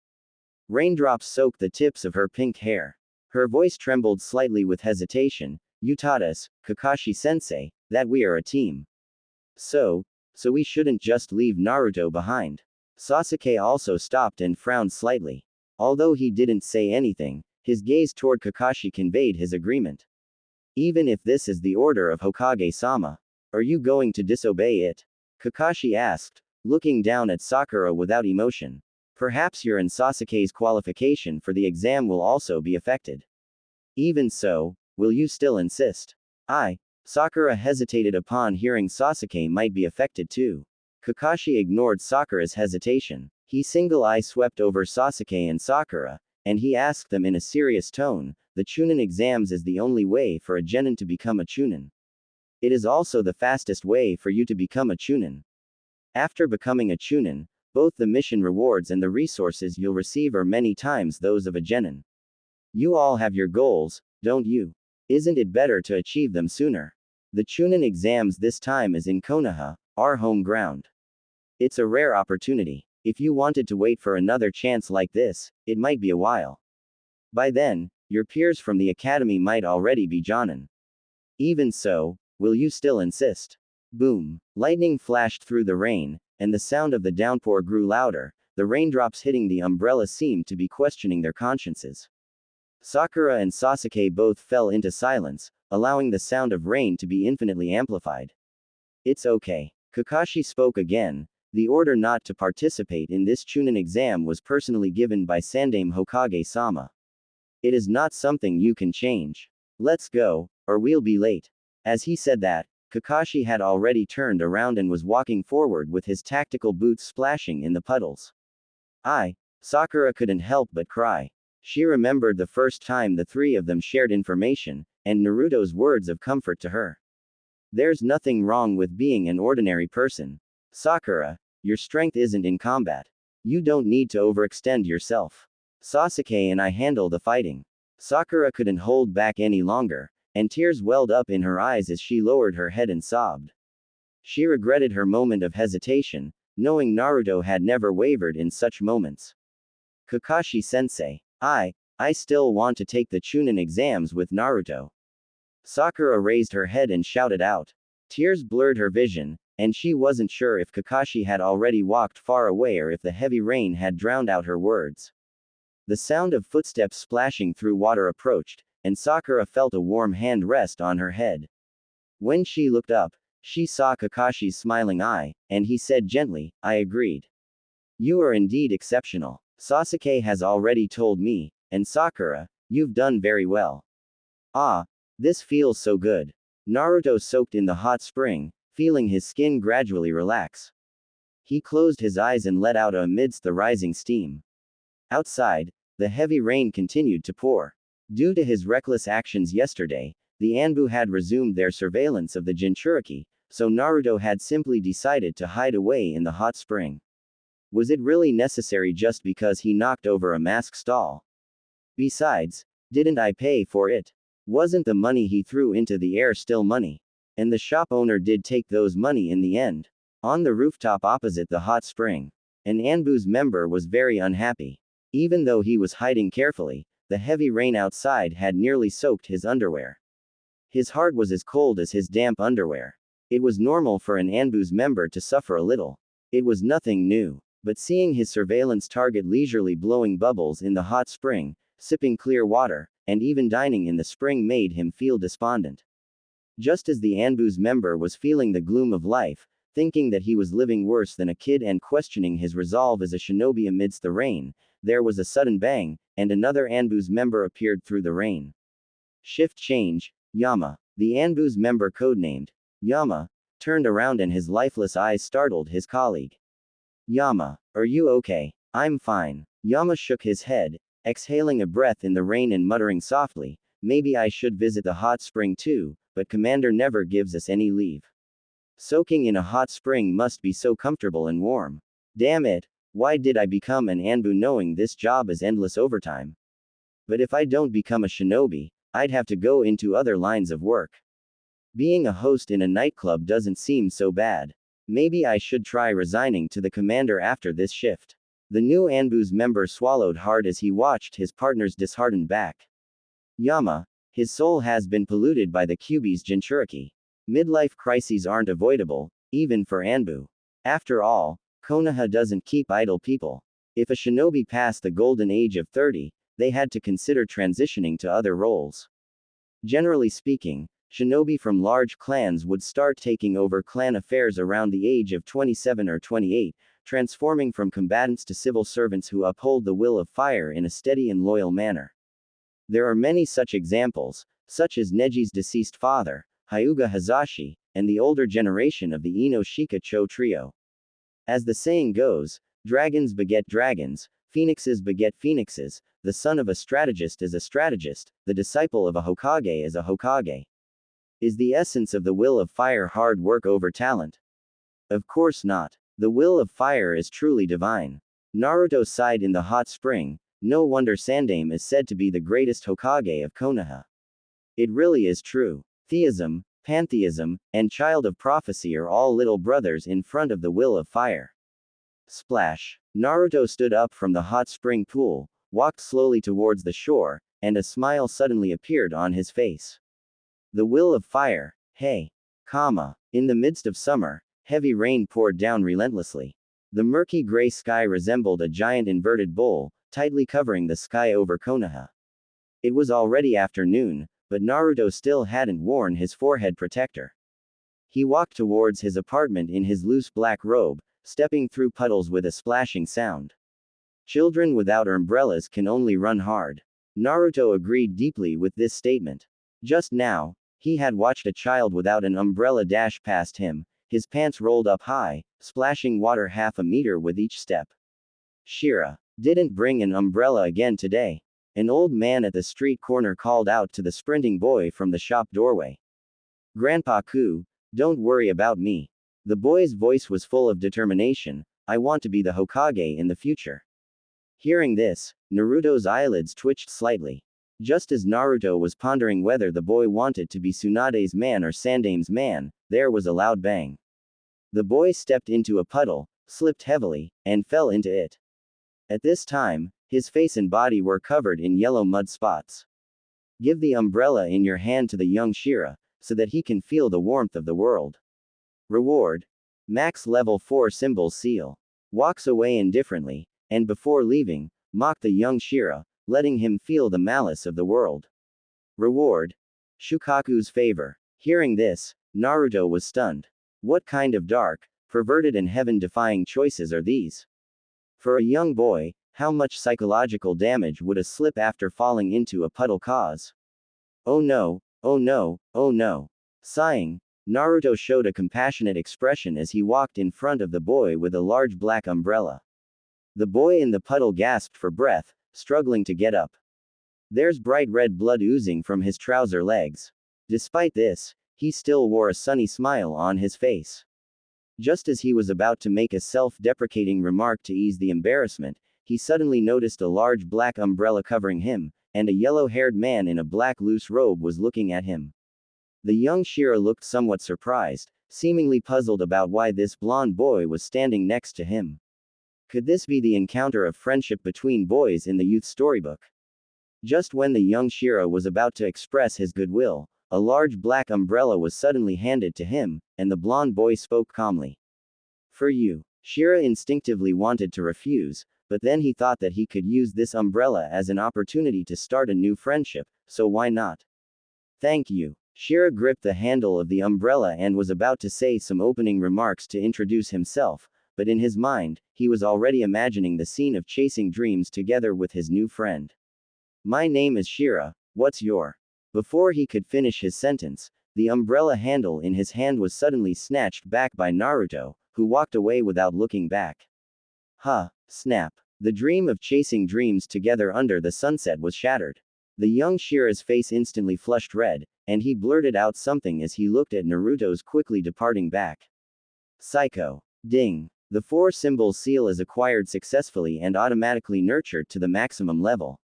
Raindrops soaked the tips of her pink hair. Her voice trembled slightly with hesitation. You taught us, Kakashi-sensei, that we are a team. So we shouldn't just leave Naruto behind. Sasuke also stopped and frowned slightly. Although he didn't say anything, his gaze toward Kakashi conveyed his agreement. Even if this is the order of Hokage-sama, are you going to disobey it? Kakashi asked, looking down at Sakura without emotion. Perhaps your and Sasuke's qualification for the exam will also be affected. Even so, will you still insist? Sakura hesitated upon hearing Sasuke might be affected too. Kakashi ignored Sakura's hesitation. He single-eye swept over Sasuke and Sakura, and he asked them in a serious tone, the Chunin exams is the only way for a genin to become a Chunin. It is also the fastest way for you to become a Chunin. After becoming a Chunin, both the mission rewards and the resources you'll receive are many times those of a genin. You all have your goals, don't you? Isn't it better to achieve them sooner? The Chunin exams this time is in Konoha, our home ground. It's a rare opportunity. If you wanted to wait for another chance like this, it might be a while. By then, your peers from the academy might already be Jonin. Even so, will you still insist? Boom. Lightning flashed through the rain, and the sound of the downpour grew louder. The raindrops hitting the umbrella seemed to be questioning their consciences. Sakura and Sasuke both fell into silence, allowing the sound of rain to be infinitely amplified. It's okay. Kakashi spoke again. The order not to participate in this Chunin exam was personally given by Sandaime Hokage-sama. It is not something you can change. Let's go, or we'll be late. As he said that, Kakashi had already turned around and was walking forward with his tactical boots splashing in the puddles. Sakura couldn't help but cry. She remembered the first time the three of them shared information, and Naruto's words of comfort to her. There's nothing wrong with being an ordinary person. Sakura, your strength isn't in combat. You don't need to overextend yourself. Sasuke and I handle the fighting. Sakura couldn't hold back any longer, and tears welled up in her eyes as she lowered her head and sobbed. She regretted her moment of hesitation, knowing Naruto had never wavered in such moments. Kakashi-sensei, I still want to take the Chunin exams with Naruto. Sakura raised her head and shouted out. Tears blurred her vision, and she wasn't sure if Kakashi had already walked far away or if the heavy rain had drowned out her words. The sound of footsteps splashing through water approached, and Sakura felt a warm hand rest on her head. When she looked up, she saw Kakashi's smiling eye, and he said gently, I agreed. You are indeed exceptional. Sasuke has already told me, and Sakura, you've done very well. This feels so good. Naruto soaked in the hot spring, feeling his skin gradually relax. He closed his eyes and let out amidst the rising steam. Outside, the heavy rain continued to pour. Due to his reckless actions yesterday, the Anbu had resumed their surveillance of the Jinchuriki, so Naruto had simply decided to hide away in the hot spring. Was it really necessary just because he knocked over a mask stall? Besides, didn't I pay for it? Wasn't the money he threw into the air still money? And the shop owner did take those money in the end. On the rooftop opposite the hot spring, an Anbu's member was very unhappy. Even though he was hiding carefully, the heavy rain outside had nearly soaked his underwear. His heart was as cold as his damp underwear. It was normal for an Anbu's member to suffer a little. It was nothing new. But seeing his surveillance target leisurely blowing bubbles in the hot spring, sipping clear water, and even dining in the spring made him feel despondent. Just as the Anbu's member was feeling the gloom of life, thinking that he was living worse than a kid and questioning his resolve as a shinobi amidst the rain, there was a sudden bang, and another Anbu's member appeared through the rain. Shift change, Yama. The Anbu's member codenamed Yama turned around and his lifeless eyes startled his colleague. Yama, are you okay? I'm fine. Yama shook his head, exhaling a breath in the rain and muttering softly, maybe I should visit the hot spring too, but Commander never gives us any leave. Soaking in a hot spring must be so comfortable and warm. Damn it, why did I become an Anbu knowing this job is endless overtime? But if I don't become a shinobi, I'd have to go into other lines of work. Being a host in a nightclub doesn't seem so bad. Maybe I should try resigning to the commander after this shift. The new Anbu's member swallowed hard as he watched his partner's disheartened back. Yama, his soul has been polluted by the Kyuubi's Jinchuriki. Midlife crises aren't avoidable, even for Anbu. After all, Konoha doesn't keep idle people. If a shinobi passed the golden age of 30, they had to consider transitioning to other roles. Generally speaking, shinobi from large clans would start taking over clan affairs around the age of 27 or 28, transforming from combatants to civil servants who uphold the will of fire in a steady and loyal manner. There are many such examples, such as Neji's deceased father, Hyuga Hazashi, and the older generation of the Ino Shika-cho trio. As the saying goes, dragons beget dragons, phoenixes beget phoenixes, the son of a strategist is a strategist, the disciple of a Hokage is a Hokage. Is the essence of the will of fire hard work over talent? Of course not. The will of fire is truly divine. Naruto sighed in the hot spring. No wonder Sandaime is said to be the greatest Hokage of Konoha. It really is true. Theism, pantheism, and child of prophecy are all little brothers in front of the will of fire. Splash. Naruto stood up from the hot spring pool, walked slowly towards the shore, and a smile suddenly appeared on his face. The will of fire, hey. In the midst of summer, heavy rain poured down relentlessly. The murky gray sky resembled a giant inverted bowl, tightly covering the sky over Konoha. It was already afternoon, but Naruto still hadn't worn his forehead protector. He walked towards his apartment in his loose black robe, stepping through puddles with a splashing sound. Children without umbrellas can only run hard. Naruto agreed deeply with this statement. Just now, he had watched a child without an umbrella dash past him, his pants rolled up high, splashing water half a meter with each step. Shira didn't bring an umbrella again today. An old man at the street corner called out to the sprinting boy from the shop doorway. Grandpa Ku, don't worry about me. The boy's voice was full of determination. I want to be the Hokage in the future. Hearing this, Naruto's eyelids twitched slightly. Just as Naruto was pondering whether the boy wanted to be Tsunade's man or Sandame's man, there was a loud bang. The boy stepped into a puddle, slipped heavily, and fell into it. At this time, his face and body were covered in yellow mud spots. Give the umbrella in your hand to the young Shira, so that he can feel the warmth of the world. Reward. Max level 4 symbol seal. Walks away indifferently, and before leaving, mocked the young Shira, letting him feel the malice of the world. Reward. Shukaku's favor. Hearing this, Naruto was stunned. What kind of dark, perverted and heaven-defying choices are these? For a young boy, how much psychological damage would a slip after falling into a puddle cause? Oh no, oh no, oh no. Sighing, Naruto showed a compassionate expression as he walked in front of the boy with a large black umbrella. The boy in the puddle gasped for breath, struggling to get up. There's bright red blood oozing from his trouser legs. Despite this, he still wore a sunny smile on his face. Just as he was about to make a self-deprecating remark to ease the embarrassment, he suddenly noticed a large black umbrella covering him, and a yellow-haired man in a black loose robe was looking at him. The young Shira looked somewhat surprised, seemingly puzzled about why this blonde boy was standing next to him. Could this be the encounter of friendship between boys in the youth storybook? Just when the young Shira was about to express his goodwill, a large black umbrella was suddenly handed to him, and the blonde boy spoke calmly. For you. Shira instinctively wanted to refuse, but then he thought that he could use this umbrella as an opportunity to start a new friendship, so why not? Thank you. Shira gripped the handle of the umbrella and was about to say some opening remarks to introduce himself, but in his mind, he was already imagining the scene of chasing dreams together with his new friend. My name is Shira, what's your? Before he could finish his sentence, the umbrella handle in his hand was suddenly snatched back by Naruto, who walked away without looking back. Huh, snap. The dream of chasing dreams together under the sunset was shattered. The young Shira's face instantly flushed red, and he blurted out something as he looked at Naruto's quickly departing back. Psycho. Ding. The 4 symbol seal is acquired successfully and automatically nurtured to the maximum level.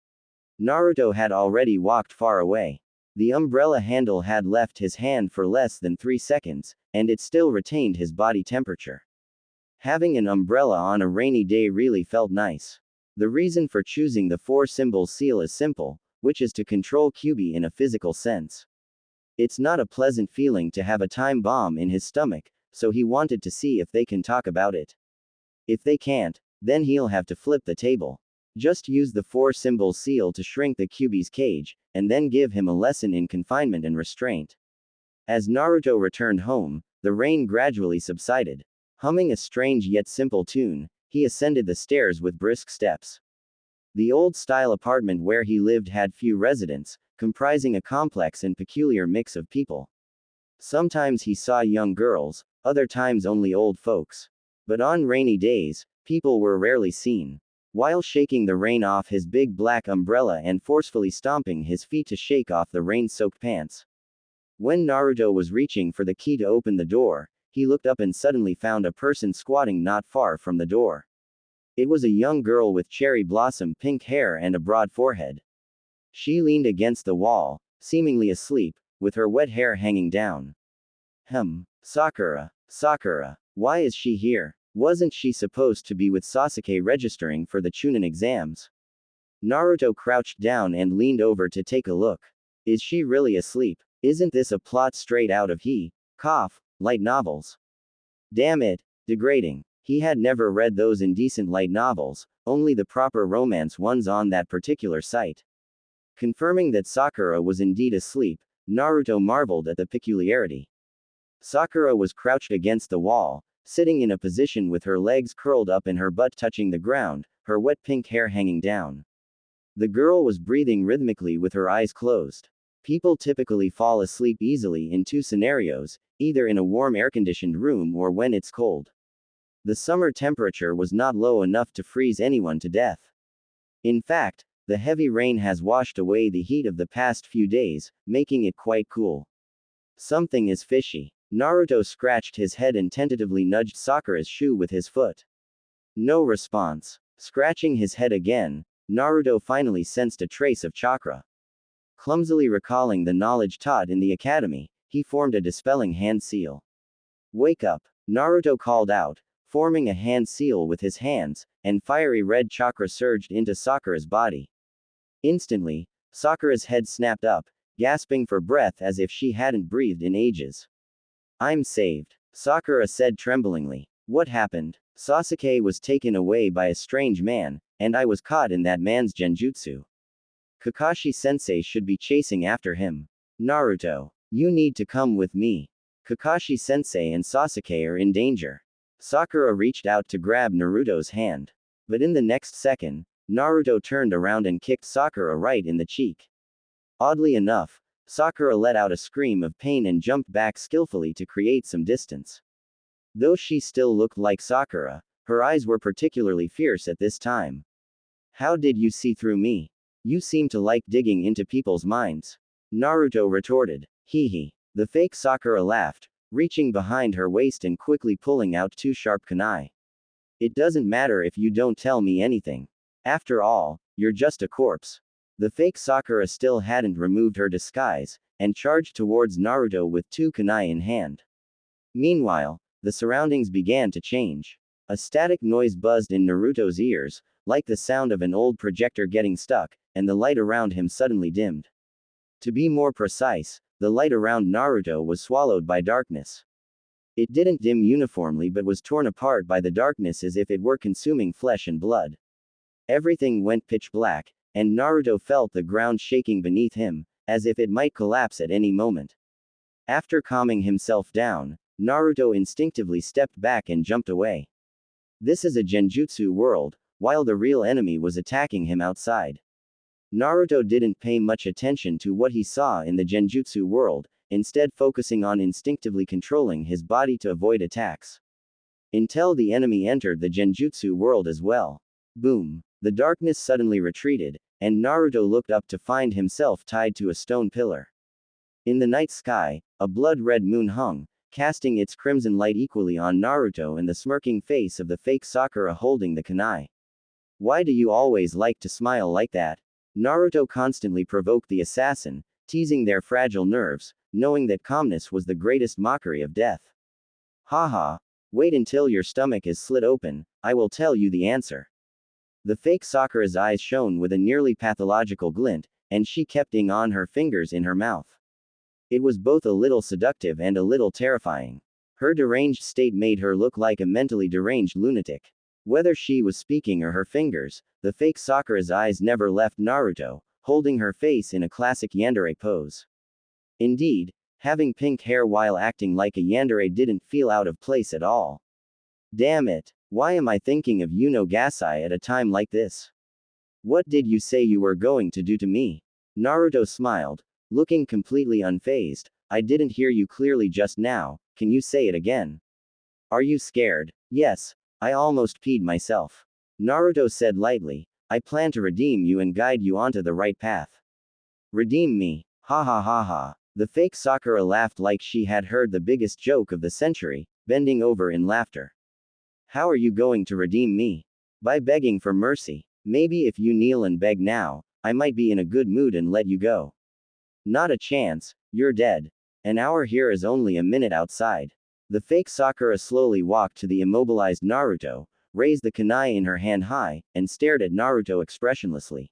Naruto had already walked far away. The umbrella handle had left his hand for less than 3 seconds, and it still retained his body temperature. Having an umbrella on a rainy day really felt nice. The reason for choosing the 4 symbol seal is simple, which is to control Kyuubi in a physical sense. It's not a pleasant feeling to have a time bomb in his stomach, so he wanted to see if they can talk about it. If they can't, then he'll have to flip the table. Just use the 4 symbol seal to shrink the Kyuubi's cage, and then give him a lesson in confinement and restraint. As Naruto returned home, the rain gradually subsided. Humming a strange yet simple tune, he ascended the stairs with brisk steps. The old-style apartment where he lived had few residents, comprising a complex and peculiar mix of people. Sometimes he saw young girls, other times only old folks. But on rainy days, people were rarely seen. While shaking the rain off his big black umbrella and forcefully stomping his feet to shake off the rain-soaked pants. When Naruto was reaching for the key to open the door, he looked up and suddenly found a person squatting not far from the door. It was a young girl with cherry blossom pink hair and a broad forehead. She leaned against the wall, seemingly asleep, with her wet hair hanging down. Sakura. Sakura. Why is she here? Wasn't she supposed to be with Sasuke registering for the Chunin exams? Naruto crouched down and leaned over to take a look. Is she really asleep? Isn't this a plot straight out of light novels? Damn it, degrading. He had never read those indecent light novels, only the proper romance ones on that particular site. Confirming that Sakura was indeed asleep, Naruto marveled at the peculiarity. Sakura was crouched against the wall, sitting in a position with her legs curled up and her butt touching the ground, her wet pink hair hanging down. The girl was breathing rhythmically with her eyes closed. People typically fall asleep easily in two scenarios, either in a warm air-conditioned room or when it's cold. The summer temperature was not low enough to freeze anyone to death. In fact, the heavy rain has washed away the heat of the past few days, making it quite cool. Something is fishy. Naruto scratched his head and tentatively nudged Sakura's shoe with his foot. No response. Scratching his head again, Naruto finally sensed a trace of chakra. Clumsily recalling the knowledge taught in the academy, he formed a dispelling hand seal. Wake up! Naruto called out, forming a hand seal with his hands, and fiery red chakra surged into Sakura's body. Instantly, Sakura's head snapped up, gasping for breath as if she hadn't breathed in ages. I'm saved, Sakura said tremblingly. What happened? Sasuke was taken away by a strange man, and I was caught in that man's genjutsu. Kakashi-sensei should be chasing after him. Naruto, you need to come with me. Kakashi-sensei and Sasuke are in danger. Sakura reached out to grab Naruto's hand. But in the next second, Naruto turned around and kicked Sakura right in the cheek. Oddly enough, Sakura let out a scream of pain and jumped back skillfully to create some distance. Though she still looked like Sakura, her eyes were particularly fierce at this time. How did you see through me? You seem to like digging into people's minds. Naruto retorted. Hee hee. The fake Sakura laughed, reaching behind her waist and quickly pulling out two sharp kunai. It doesn't matter if you don't tell me anything. After all, you're just a corpse. The fake Sakura still hadn't removed her disguise, and charged towards Naruto with two kunai in hand. Meanwhile, the surroundings began to change. A static noise buzzed in Naruto's ears, like the sound of an old projector getting stuck, and the light around him suddenly dimmed. To be more precise, the light around Naruto was swallowed by darkness. It didn't dim uniformly but was torn apart by the darkness as if it were consuming flesh and blood. Everything went pitch black, and Naruto felt the ground shaking beneath him, as if it might collapse at any moment. After calming himself down, Naruto instinctively stepped back and jumped away. This is a genjutsu world, while the real enemy was attacking him outside. Naruto didn't pay much attention to what he saw in the genjutsu world, instead focusing on instinctively controlling his body to avoid attacks. Until the enemy entered the genjutsu world as well. Boom! The darkness suddenly retreated, and Naruto looked up to find himself tied to a stone pillar. In the night sky, a blood-red moon hung, casting its crimson light equally on Naruto and the smirking face of the fake Sakura holding the kunai. Why do you always like to smile like that? Naruto constantly provoked the assassin, teasing their fragile nerves, knowing that calmness was the greatest mockery of death. Haha. Wait until your stomach is slit open, I will tell you the answer. The fake Sakura's eyes shone with a nearly pathological glint, and she kept on her fingers in her mouth. It was both a little seductive and a little terrifying. Her deranged state made her look like a mentally deranged lunatic. Whether she was speaking or her fingers, the fake Sakura's eyes never left Naruto, holding her face in a classic yandere pose. Indeed, having pink hair while acting like a yandere didn't feel out of place at all. Damn it, why am I thinking of Yuno Gasai at a time like this? What did you say you were going to do to me? Naruto smiled, looking completely unfazed. I didn't hear you clearly just now, can you say it again? Are you scared? Yes, I almost peed myself. Naruto said lightly, I plan to redeem you and guide you onto the right path. Redeem me? Ha ha ha ha. The fake Sakura laughed like she had heard the biggest joke of the century, bending over in laughter. How are you going to redeem me? By begging for mercy. Maybe if you kneel and beg now, I might be in a good mood and let you go. Not a chance, you're dead. An hour here is only a minute outside. The fake Sakura slowly walked to the immobilized Naruto, raised the kunai in her hand high, and stared at Naruto expressionlessly.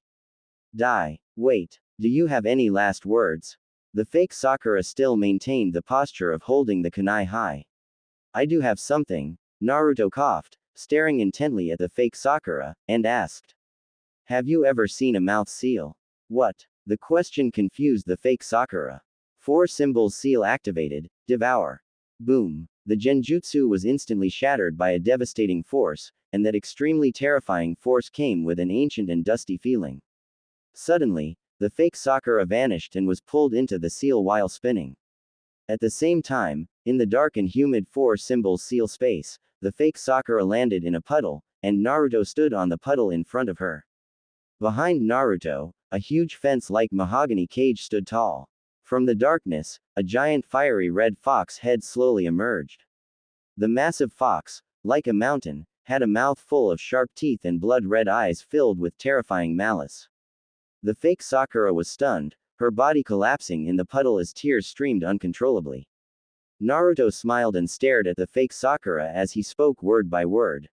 Die. Wait. Do you have any last words? The fake Sakura still maintained the posture of holding the kunai high. I do have something, Naruto coughed, staring intently at the fake Sakura, and asked. Have you ever seen a mouth seal? What? The question confused the fake Sakura. 4 symbols seal activated, devour. Boom. The genjutsu was instantly shattered by a devastating force, and that extremely terrifying force came with an ancient and dusty feeling. Suddenly, the fake Sakura vanished and was pulled into the seal while spinning. At the same time, in the dark and humid 4 symbols seal space, the fake Sakura landed in a puddle, and Naruto stood on the puddle in front of her. Behind Naruto, a huge fence-like mahogany cage stood tall. From the darkness, a giant fiery red fox head slowly emerged. The massive fox, like a mountain, had a mouth full of sharp teeth and blood-red eyes filled with terrifying malice. The fake Sakura was stunned, her body collapsing in the puddle as tears streamed uncontrollably. Naruto smiled and stared at the fake Sakura as he spoke word by word.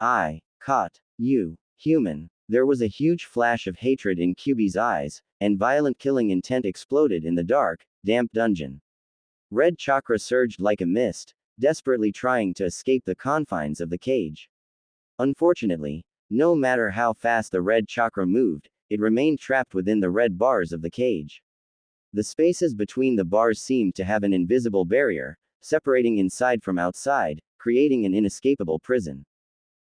I caught you, human. There was a huge flash of hatred in Kyuubi's eyes, and violent killing intent exploded in the dark, damp dungeon. Red chakra surged like a mist, desperately trying to escape the confines of the cage. Unfortunately, no matter how fast the red chakra moved, it remained trapped within the red bars of the cage. The spaces between the bars seemed to have an invisible barrier, separating inside from outside, creating an inescapable prison.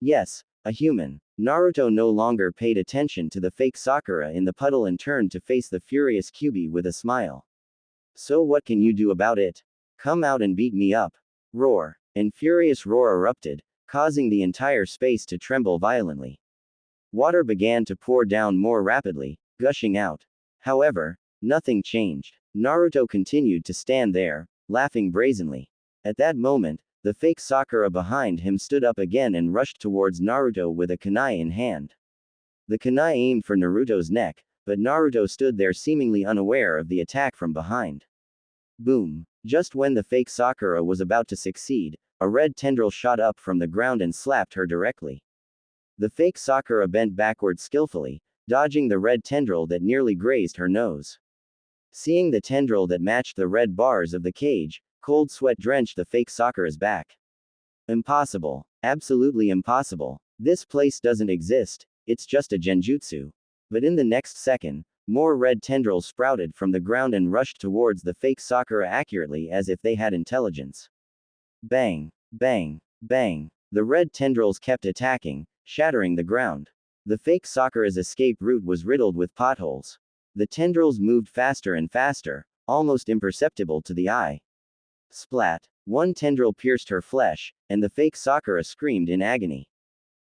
Yes, a human. Naruto no longer paid attention to the fake Sakura in the puddle and turned to face the furious Kyuubi with a smile. So what can you do about it? Come out and beat me up. Roar. An furious roar erupted, causing the entire space to tremble violently. Water began to pour down more rapidly, gushing out. However, nothing changed. Naruto continued to stand there, laughing brazenly. At that moment, the fake Sakura behind him stood up again and rushed towards Naruto with a kunai in hand. The kunai aimed for Naruto's neck, but Naruto stood there seemingly unaware of the attack from behind. Boom. Just when the fake Sakura was about to succeed, a red tendril shot up from the ground and slapped her directly. The fake Sakura bent backward skillfully, dodging the red tendril that nearly grazed her nose. Seeing the tendril that matched the red bars of the cage, cold sweat drenched the fake Sakura's back. Impossible. Absolutely impossible. This place doesn't exist, it's just a genjutsu. But in the next second, more red tendrils sprouted from the ground and rushed towards the fake Sakura accurately as if they had intelligence. Bang, bang, bang. The red tendrils kept attacking, shattering the ground. The fake Sakura's escape route was riddled with potholes. The tendrils moved faster and faster, almost imperceptible to the eye. Splat. One tendril pierced her flesh, and the fake Sakura screamed in agony.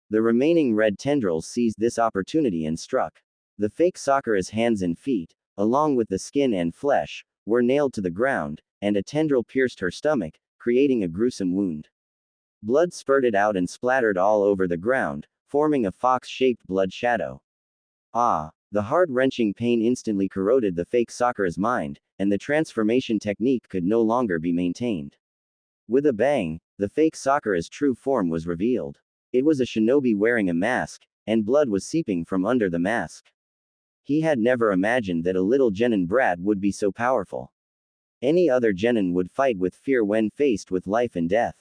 The remaining red tendrils seized this opportunity and struck. The fake Sakura's hands and feet, along with the skin and flesh, were nailed to the ground, and a tendril pierced her stomach, creating a gruesome wound. Blood spurted out and splattered all over the ground, forming a fox-shaped blood shadow. Ah! The heart-wrenching pain instantly corroded the fake Sakura's mind, and the transformation technique could no longer be maintained. With a bang, the fake Sakura's true form was revealed. It was a shinobi wearing a mask, and blood was seeping from under the mask. He had never imagined that a little genin brat would be so powerful. Any other genin would fight with fear when faced with life and death.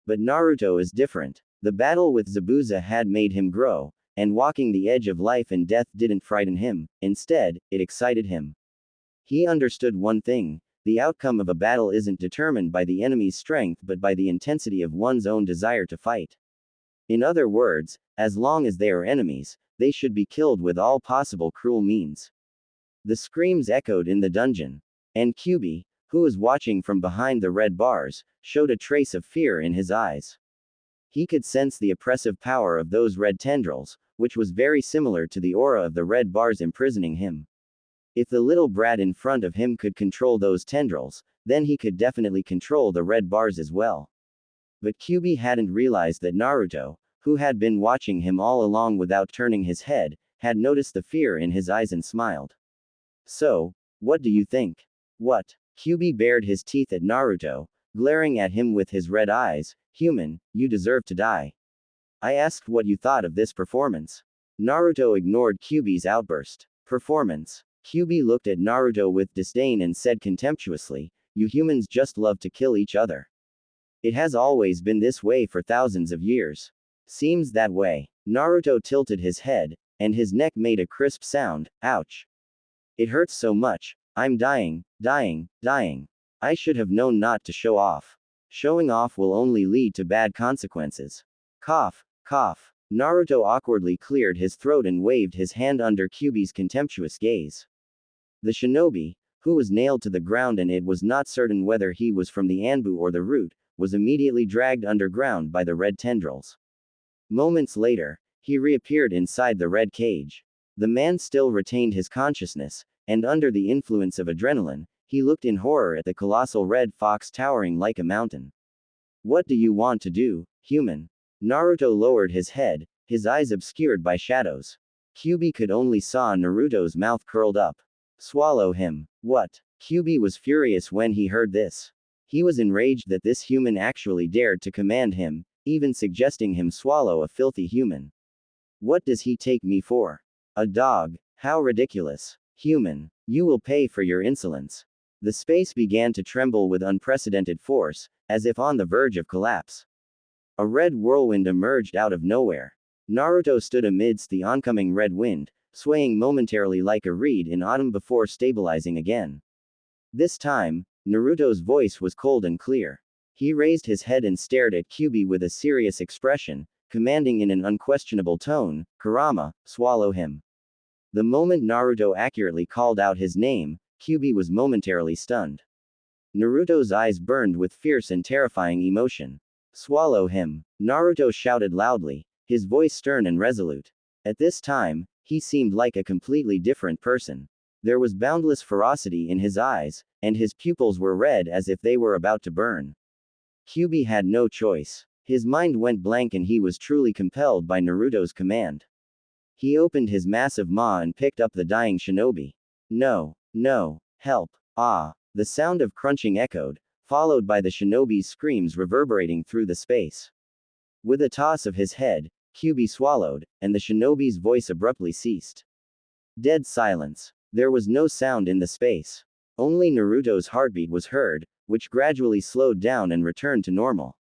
But Naruto is different. The battle with Zabuza had made him grow, and walking the edge of life and death didn't frighten him, instead, it excited him. He understood one thing: the outcome of a battle isn't determined by the enemy's strength but by the intensity of one's own desire to fight. In other words, as long as they are enemies, they should be killed with all possible cruel means. The screams echoed in the dungeon. And Kyuubi, who was watching from behind the red bars, showed a trace of fear in his eyes. He could sense the oppressive power of those red tendrils, which was very similar to the aura of the red bars imprisoning him. If the little brat in front of him could control those tendrils, then he could definitely control the red bars as well. But Kyuubi hadn't realized that Naruto, who had been watching him all along without turning his head, had noticed the fear in his eyes and smiled. So, what do you think? What? Kyuubi bared his teeth at Naruto, glaring at him with his red eyes. Human, you deserve to die. I asked what you thought of this performance. Naruto ignored Kyuubi's outburst. Performance. Kyuubi looked at Naruto with disdain and said contemptuously, you humans just love to kill each other. It has always been this way for thousands of years. Seems that way. Naruto tilted his head, and his neck made a crisp sound. Ouch. It hurts so much. I'm dying, dying, dying. I should have known not to show off. Showing off will only lead to bad consequences. Cough, cough. Naruto awkwardly cleared his throat and waved his hand under Kyuubi's contemptuous gaze. The shinobi, who was nailed to the ground and it was not certain whether he was from the Anbu or the root, was immediately dragged underground by the red tendrils. Moments later, he reappeared inside the red cage. The man still retained his consciousness, and under the influence of adrenaline, he looked in horror at the colossal red fox towering like a mountain. What do you want to do, human? Naruto lowered his head, his eyes obscured by shadows. Kyuubi could only saw Naruto's mouth curled up. Swallow him. What? Kyuubi was furious when he heard this. He was enraged that this human actually dared to command him, even suggesting him swallow a filthy human. What does he take me for? A dog? How ridiculous. Human, you will pay for your insolence. The space began to tremble with unprecedented force, as if on the verge of collapse. A red whirlwind emerged out of nowhere. Naruto stood amidst the oncoming red wind, swaying momentarily like a reed in autumn before stabilizing again. This time, Naruto's voice was cold and clear. He raised his head and stared at Kyuubi with a serious expression, commanding in an unquestionable tone, "Kurama, swallow him." The moment Naruto accurately called out his name, Kyuubi was momentarily stunned. Naruto's eyes burned with fierce and terrifying emotion. "Swallow him," Naruto shouted loudly, his voice stern and resolute. At this time, he seemed like a completely different person. There was boundless ferocity in his eyes, and his pupils were red as if they were about to burn. Kyuubi had no choice. His mind went blank and he was truly compelled by Naruto's command. He opened his massive maw and picked up the dying shinobi. No, no, help, ah, the sound of crunching echoed, followed by the shinobi's screams reverberating through the space. With a toss of his head, Kyuubi swallowed, and the shinobi's voice abruptly ceased. Dead silence. There was no sound in the space. Only Naruto's heartbeat was heard, which gradually slowed down and returned to normal.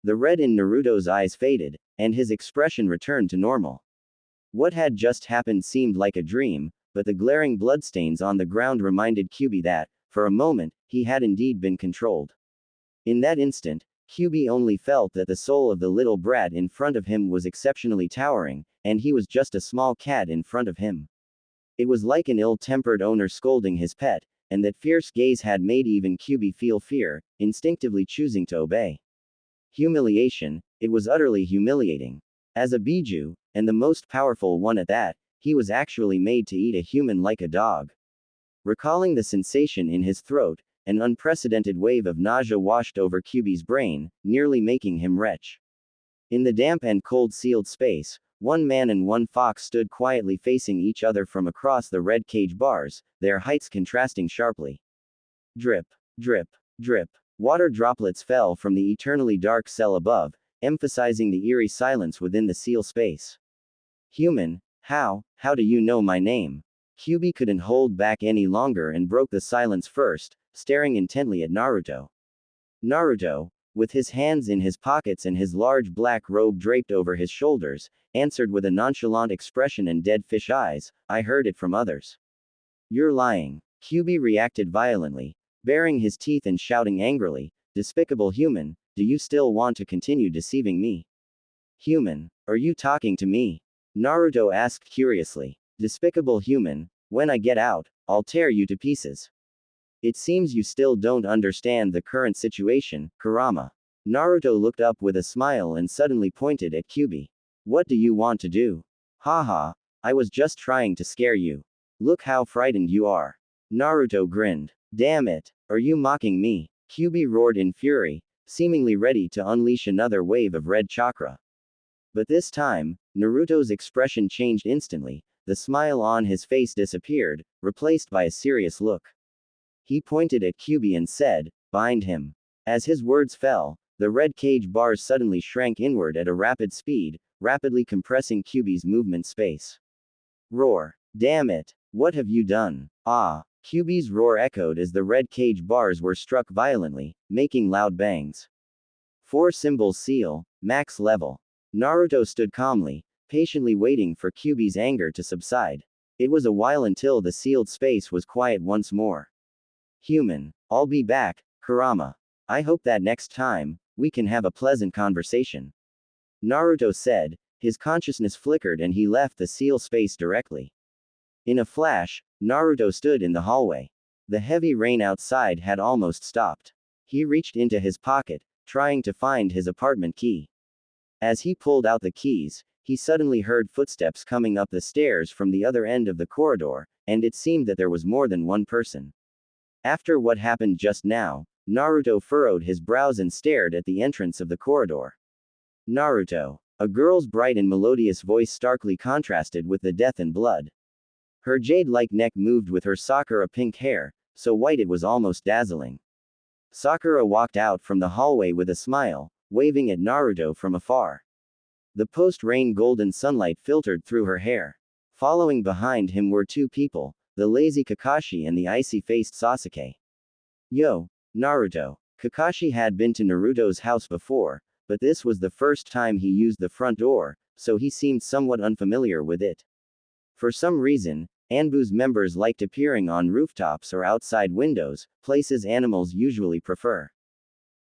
The red in Naruto's eyes faded, and his expression returned to normal. What had just happened seemed like a dream, but the glaring bloodstains on the ground reminded Kyuubi that, for a moment, he had indeed been controlled. In that instant, Kyuubi only felt that the soul of the little brat in front of him was exceptionally towering, and he was just a small cat in front of him. It was like an ill-tempered owner scolding his pet, and that fierce gaze had made even Kyuubi feel fear, instinctively choosing to obey. Humiliation, it was utterly humiliating. As a Biju, and the most powerful one at that, he was actually made to eat a human like a dog. Recalling the sensation in his throat, an unprecedented wave of nausea washed over Kyuubi's brain, nearly making him retch. In the damp and cold sealed space, one man and one fox stood quietly facing each other from across the red cage bars, their heights contrasting sharply. Drip, drip, drip. Water droplets fell from the eternally dark cell above, emphasizing the eerie silence within the seal space. Human, how do you know my name? Kyuubi couldn't hold back any longer and broke the silence first, staring intently at Naruto. Naruto, with his hands in his pockets and his large black robe draped over his shoulders, answered with a nonchalant expression and dead fish eyes, "I heard it from others." "You're lying." Kyuubi reacted violently, baring his teeth and shouting angrily, "Despicable human, do you still want to continue deceiving me?" "Human, are you talking to me?" Naruto asked curiously. "Despicable human, when I get out, I'll tear you to pieces." "It seems you still don't understand the current situation, Kurama." Naruto looked up with a smile and suddenly pointed at Kyuubi. "What do you want to do?" "Haha, I was just trying to scare you. Look how frightened you are." Naruto grinned. "Damn it, are you mocking me?" Kyuubi roared in fury, seemingly ready to unleash another wave of red chakra. But this time, Naruto's expression changed instantly, the smile on his face disappeared, replaced by a serious look. He pointed at Kyuubi and said, "Bind him." As his words fell, the red cage bars suddenly shrank inward at a rapid speed, rapidly compressing Kyuubi's movement space. Roar. "Damn it, what have you done?" "Ah." Kyuubi's roar echoed as the red cage bars were struck violently, making loud bangs. 4 symbols seal, max level. Naruto stood calmly, patiently waiting for Kyuubi's anger to subside. It was a while until the sealed space was quiet once more. Human. I'll be back, Kurama. I hope that next time, we can have a pleasant conversation. Naruto said, his consciousness flickered and he left the seal space directly. In a flash, Naruto stood in the hallway. The heavy rain outside had almost stopped. He reached into his pocket, trying to find his apartment key. As he pulled out the keys, he suddenly heard footsteps coming up the stairs from the other end of the corridor, and it seemed that there was more than one person. After what happened just now, Naruto furrowed his brows and stared at the entrance of the corridor. Naruto. A girl's bright and melodious voice starkly contrasted with the death and blood. Her jade-like neck moved with her Sakura pink hair, so white it was almost dazzling. Sakura walked out from the hallway with a smile, waving at Naruto from afar. The post-rain golden sunlight filtered through her hair. Following behind him were two people, the lazy Kakashi and the icy-faced Sasuke. Yo, Naruto. Kakashi had been to Naruto's house before, but this was the first time he used the front door, so he seemed somewhat unfamiliar with it. For some reason, Anbu's members liked appearing on rooftops or outside windows, places animals usually prefer.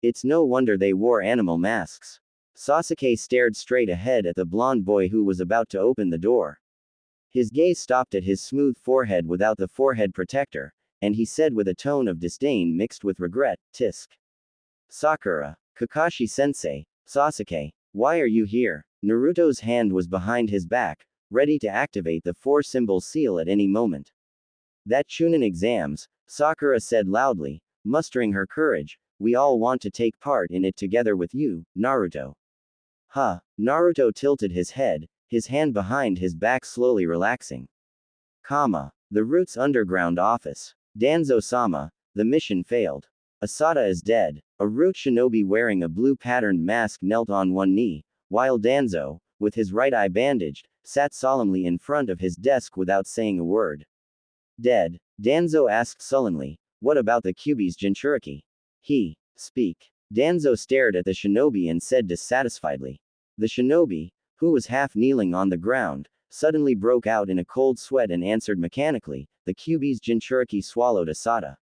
It's no wonder they wore animal masks. Sasuke stared straight ahead at the blonde boy who was about to open the door. His gaze stopped at his smooth forehead without the forehead protector, and he said with a tone of disdain mixed with regret, "Tisk. Sakura. Kakashi-sensei. Sasuke. Why are you here?" Naruto's hand was behind his back, ready to activate the four-symbol seal at any moment. That Chunin exams, Sakura said loudly, mustering her courage, "We all want to take part in it together with you, Naruto." Huh. Naruto tilted his head, his hand behind his back slowly relaxing. The Root's underground office. Danzo-sama, the mission failed. Asada is dead. A Root shinobi wearing a blue patterned mask knelt on one knee, while Danzo, with his right eye bandaged, sat solemnly in front of his desk without saying a word. Dead? Danzo asked sullenly. What about the Kyuubi's Jinchuriki? Speak. Danzo stared at the shinobi and said dissatisfiedly. The shinobi, who was half kneeling on the ground, suddenly broke out in a cold sweat and answered mechanically, the Kyuubi's Jinchuriki swallowed Asada.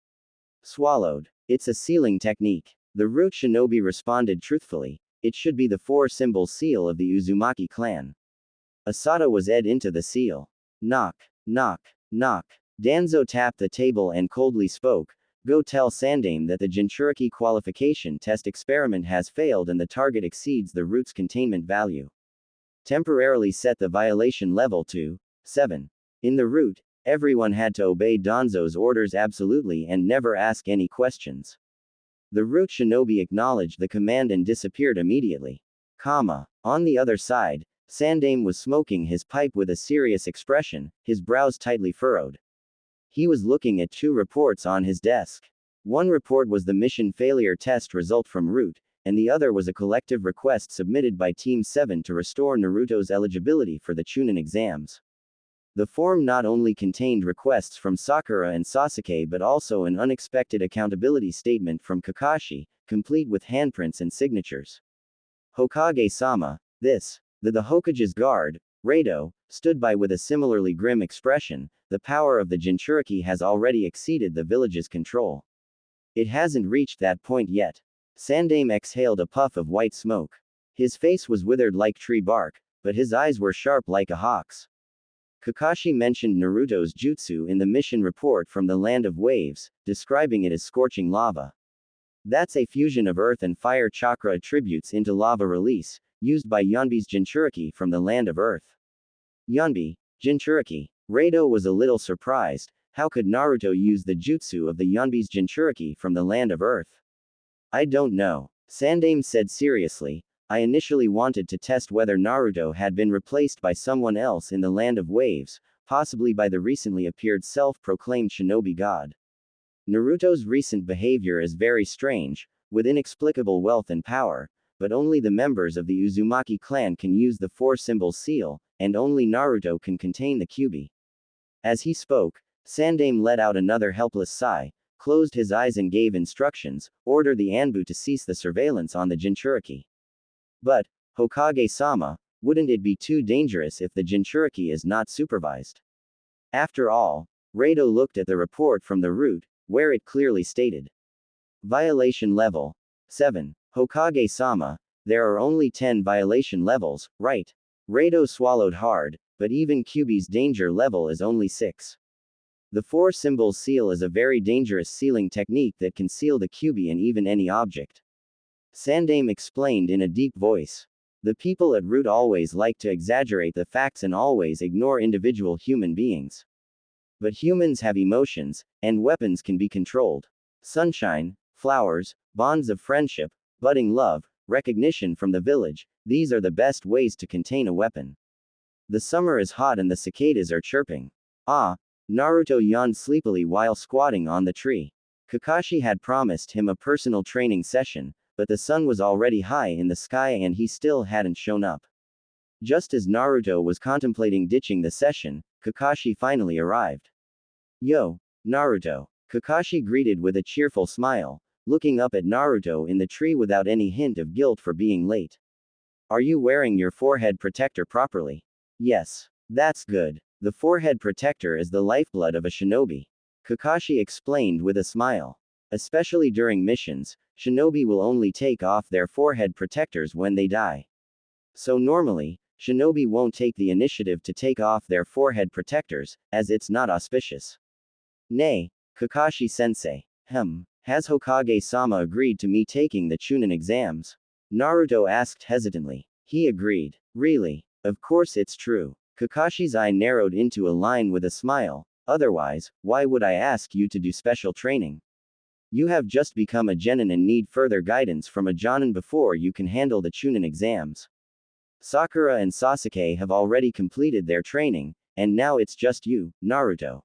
Swallowed. It's a sealing technique. The Root shinobi responded truthfully. It should be the four-symbol seal of the Uzumaki clan. Asada was ed into the seal. Knock. Knock. Knock. Danzo tapped the table and coldly spoke. Go tell Sandaime that the Jinchuriki qualification test experiment has failed and the target exceeds the Root's containment value. Temporarily set the violation level to 7. In the Root, everyone had to obey Danzo's orders absolutely and never ask any questions. The Root shinobi acknowledged the command and disappeared immediately. On the other side, Sandaime was smoking his pipe with a serious expression, his brows tightly furrowed. He was looking at two reports on his desk. One report was the mission failure test result from Root, and the other was a collective request submitted by Team 7 to restore Naruto's eligibility for the Chunin exams. The form not only contained requests from Sakura and Sasuke but also an unexpected accountability statement from Kakashi, complete with handprints and signatures. Hokage-sama, the Hokage's guard, Rado, stood by with a similarly grim expression. The power of the Jinchuriki has already exceeded the village's control. It hasn't reached that point yet. Sandaime exhaled a puff of white smoke. His face was withered like tree bark, but his eyes were sharp like a hawk's. Kakashi mentioned Naruto's jutsu in the mission report from the Land of Waves, describing it as scorching lava. That's a fusion of earth and fire chakra attributes into lava release, used by Yonbi's Jinchuriki from the Land of Earth. Yonbi, Jinchuriki. Rado was a little surprised. How could Naruto use the jutsu of the Yonbi's Jinchuriki from the Land of Earth? I don't know. Sandaime said seriously. I initially wanted to test whether Naruto had been replaced by someone else in the Land of Waves, possibly by the recently appeared self-proclaimed shinobi god. Naruto's recent behavior is very strange, with inexplicable wealth and power, but only the members of the Uzumaki clan can use the four-symbol seal, and only Naruto can contain the Kyuubi. As he spoke, Sandaime let out another helpless sigh, closed his eyes and gave instructions, order the Anbu to cease the surveillance on the Jinchuriki. But, Hokage-sama, wouldn't it be too dangerous if the Jinchuriki is not supervised? After all, Rado looked at the report from the root, where it clearly stated. Violation level 7. Hokage-sama, there are only 10 violation levels, right? Rado swallowed hard, but even Kyuubi's danger level is only 6. The 4 symbols seal is a very dangerous sealing technique that can seal the Kyuubi and even any object. Sandaime explained in a deep voice. The people at Root always like to exaggerate the facts and always ignore individual human beings. But humans have emotions, and weapons can be controlled. Sunshine, flowers, bonds of friendship, budding love, recognition from the village, these are the best ways to contain a weapon. The summer is hot and the cicadas are chirping. Ah, Naruto yawned sleepily while squatting on the tree. Kakashi had promised him a personal training session, but the sun was already high in the sky and he still hadn't shown up. Just as Naruto was contemplating ditching the session, Kakashi finally arrived. Yo, Naruto. Kakashi greeted with a cheerful smile, looking up at Naruto in the tree without any hint of guilt for being late. Are you wearing your forehead protector properly? Yes. That's good. The forehead protector is the lifeblood of a shinobi. Kakashi explained with a smile. Especially during missions, shinobi will only take off their forehead protectors when they die. So normally, shinobi won't take the initiative to take off their forehead protectors, as it's not auspicious. Nay, Kakashi-sensei. Has Hokage-sama agreed to me taking the Chunin exams? Naruto asked hesitantly. He agreed. Really? Of course it's true. Kakashi's eye narrowed into a line with a smile. Otherwise, why would I ask you to do special training? You have just become a genin and need further guidance from a jonin before you can handle the Chunin exams. Sakura and Sasuke have already completed their training, and now it's just you, Naruto.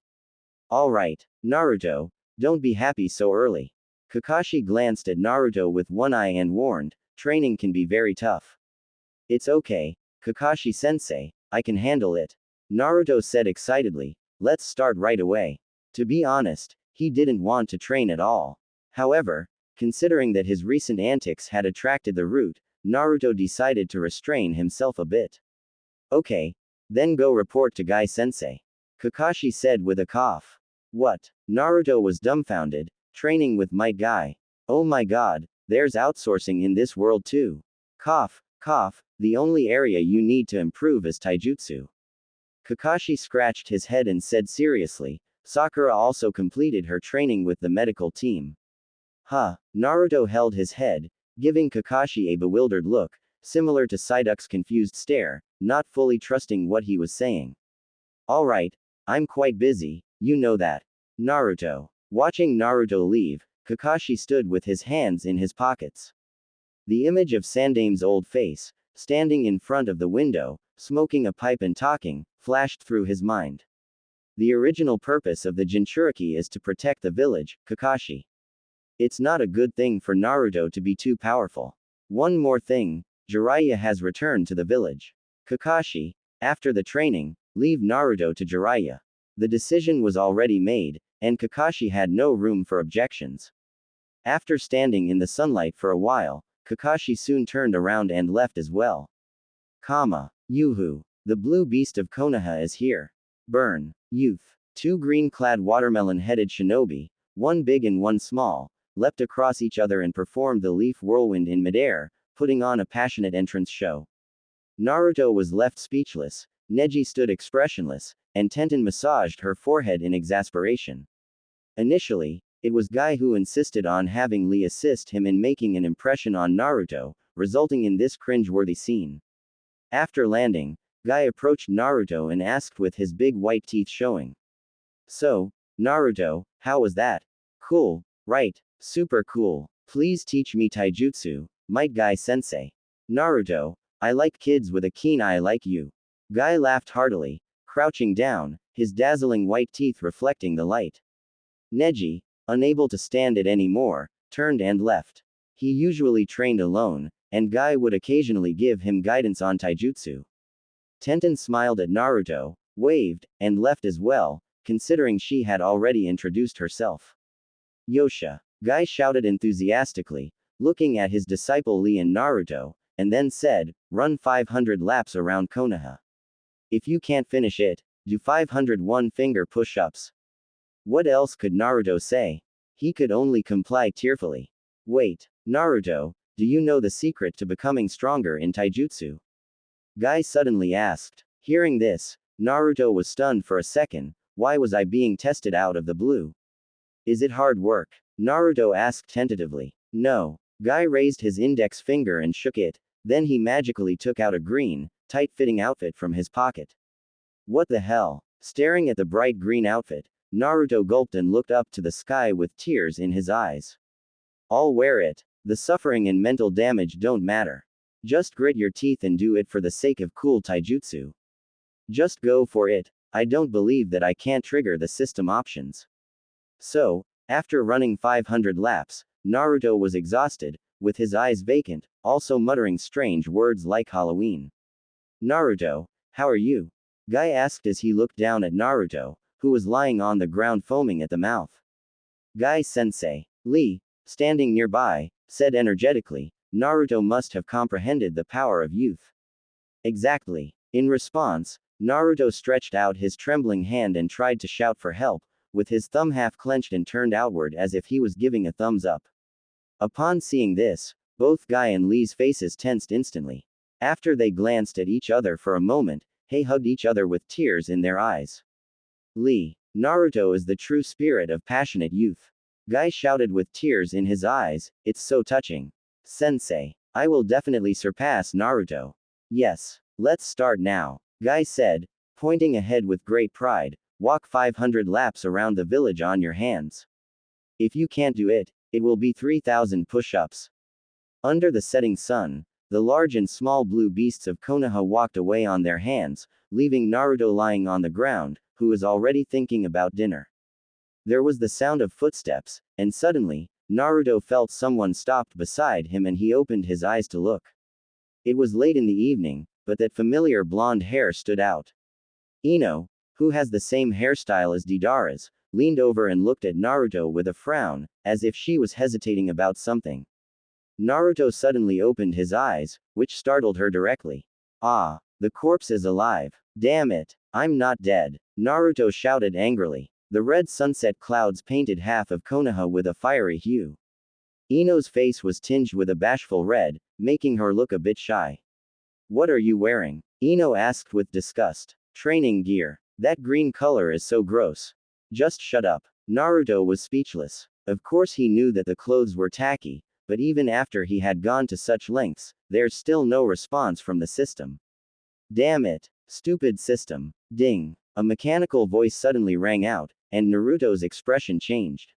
Alright, Naruto, don't be happy so early. Kakashi glanced at Naruto with one eye and warned, training can be very tough. It's okay, Kakashi-sensei, I can handle it. Naruto said excitedly, let's start right away. To be honest, he didn't want to train at all. However, considering that his recent antics had attracted the Root, Naruto decided to restrain himself a bit. Okay. Then go report to Guy-sensei. Kakashi said with a cough. What? Naruto was dumbfounded. Training with Might Guy. Oh my god, there's outsourcing in this world too. Cough, cough, the only area you need to improve is taijutsu. Kakashi scratched his head and said seriously, Sakura also completed her training with the medical team. Huh, Naruto held his head, giving Kakashi a bewildered look, similar to Psyduck's confused stare, not fully trusting what he was saying. Alright, I'm quite busy, you know that. Naruto. Watching Naruto leave, Kakashi stood with his hands in his pockets. The image of Sandaime's old face, standing in front of the window, smoking a pipe and talking, flashed through his mind. The original purpose of the Jinchuriki is to protect the village, Kakashi. It's not a good thing for Naruto to be too powerful. One more thing, Jiraiya has returned to the village. Kakashi, after the training, leave Naruto to Jiraiya. The decision was already made, and Kakashi had no room for objections. After standing in the sunlight for a while, Kakashi soon turned around and left as well. Yuhu. The blue beast of Konoha is here. Burn. Youth. 2 green-clad watermelon-headed shinobi, one big and one small, leapt across each other and performed the leaf whirlwind in midair, putting on a passionate entrance show. Naruto was left speechless, Neji stood expressionless, and Tenten massaged her forehead in exasperation. Initially, it was Guy who insisted on having Lee assist him in making an impression on Naruto, resulting in this cringe-worthy scene. After landing, Guy approached Naruto and asked with his big white teeth showing. So, Naruto, how was that? Cool, right? Super cool. Please teach me taijutsu, Might Guy-sensei. Naruto, I like kids with a keen eye like you. Guy laughed heartily, crouching down, his dazzling white teeth reflecting the light. Neji, unable to stand it anymore, turned and left. He usually trained alone, and Guy would occasionally give him guidance on taijutsu. Tenten smiled at Naruto, waved, and left as well, considering she had already introduced herself. Yosha. Guy shouted enthusiastically, looking at his disciple Lee and Naruto, and then said, run 500 laps around Konoha. If you can't finish it, do 501 finger push-ups. What else could Naruto say? He could only comply tearfully. Wait, Naruto, do you know the secret to becoming stronger in taijutsu? Guy suddenly asked. Hearing this, Naruto was stunned for a second. Why was I being tested out of the blue? Is it hard work? Naruto asked tentatively. No. Guy raised his index finger and shook it, then he magically took out a green, tight-fitting outfit from his pocket. What the hell? Staring at the bright green outfit, Naruto gulped and looked up to the sky with tears in his eyes. I'll wear it. The suffering and mental damage don't matter. Just grit your teeth and do it for the sake of cool taijutsu. Just go for it. I don't believe that I can't trigger the system options. So, after running 500 laps, Naruto was exhausted, with his eyes vacant, also muttering strange words like Halloween. Naruto, how are you? Guy asked as he looked down at Naruto, who was lying on the ground foaming at the mouth. Guy-sensei. Lee, standing nearby, said energetically. Naruto must have comprehended the power of youth. Exactly. In response, Naruto stretched out his trembling hand and tried to shout for help, with his thumb half clenched and turned outward as if he was giving a thumbs up. Upon seeing this, both Guy and Lee's faces tensed instantly. After they glanced at each other for a moment, they hugged each other with tears in their eyes. Lee, Naruto is the true spirit of passionate youth. Guy shouted with tears in his eyes, it's so touching. Sensei, I will definitely surpass Naruto. Yes, let's start now, Guy said, pointing ahead with great pride. Walk 500 laps around the village on your hands. If you can't do it, it will be 3,000 push-ups. Under the setting sun, the large and small blue beasts of Konoha walked away on their hands, leaving Naruto lying on the ground, who was already thinking about dinner. There was the sound of footsteps, and suddenly, Naruto felt someone stopped beside him and he opened his eyes to look. It was late in the evening, but that familiar blonde hair stood out. Ino, who has the same hairstyle as Deidara's, leaned over and looked at Naruto with a frown, as if she was hesitating about something. Naruto suddenly opened his eyes, which startled her directly. Ah, the corpse is alive. Damn it, I'm not dead. Naruto shouted angrily. The red sunset clouds painted half of Konoha with a fiery hue. Ino's face was tinged with a bashful red, making her look a bit shy. What are you wearing? Ino asked with disgust. Training gear. That green color is so gross. Just shut up. Naruto was speechless. Of course he knew that the clothes were tacky, but even after he had gone to such lengths, there's still no response from the system. Damn it. Stupid system. Ding. A mechanical voice suddenly rang out, and Naruto's expression changed.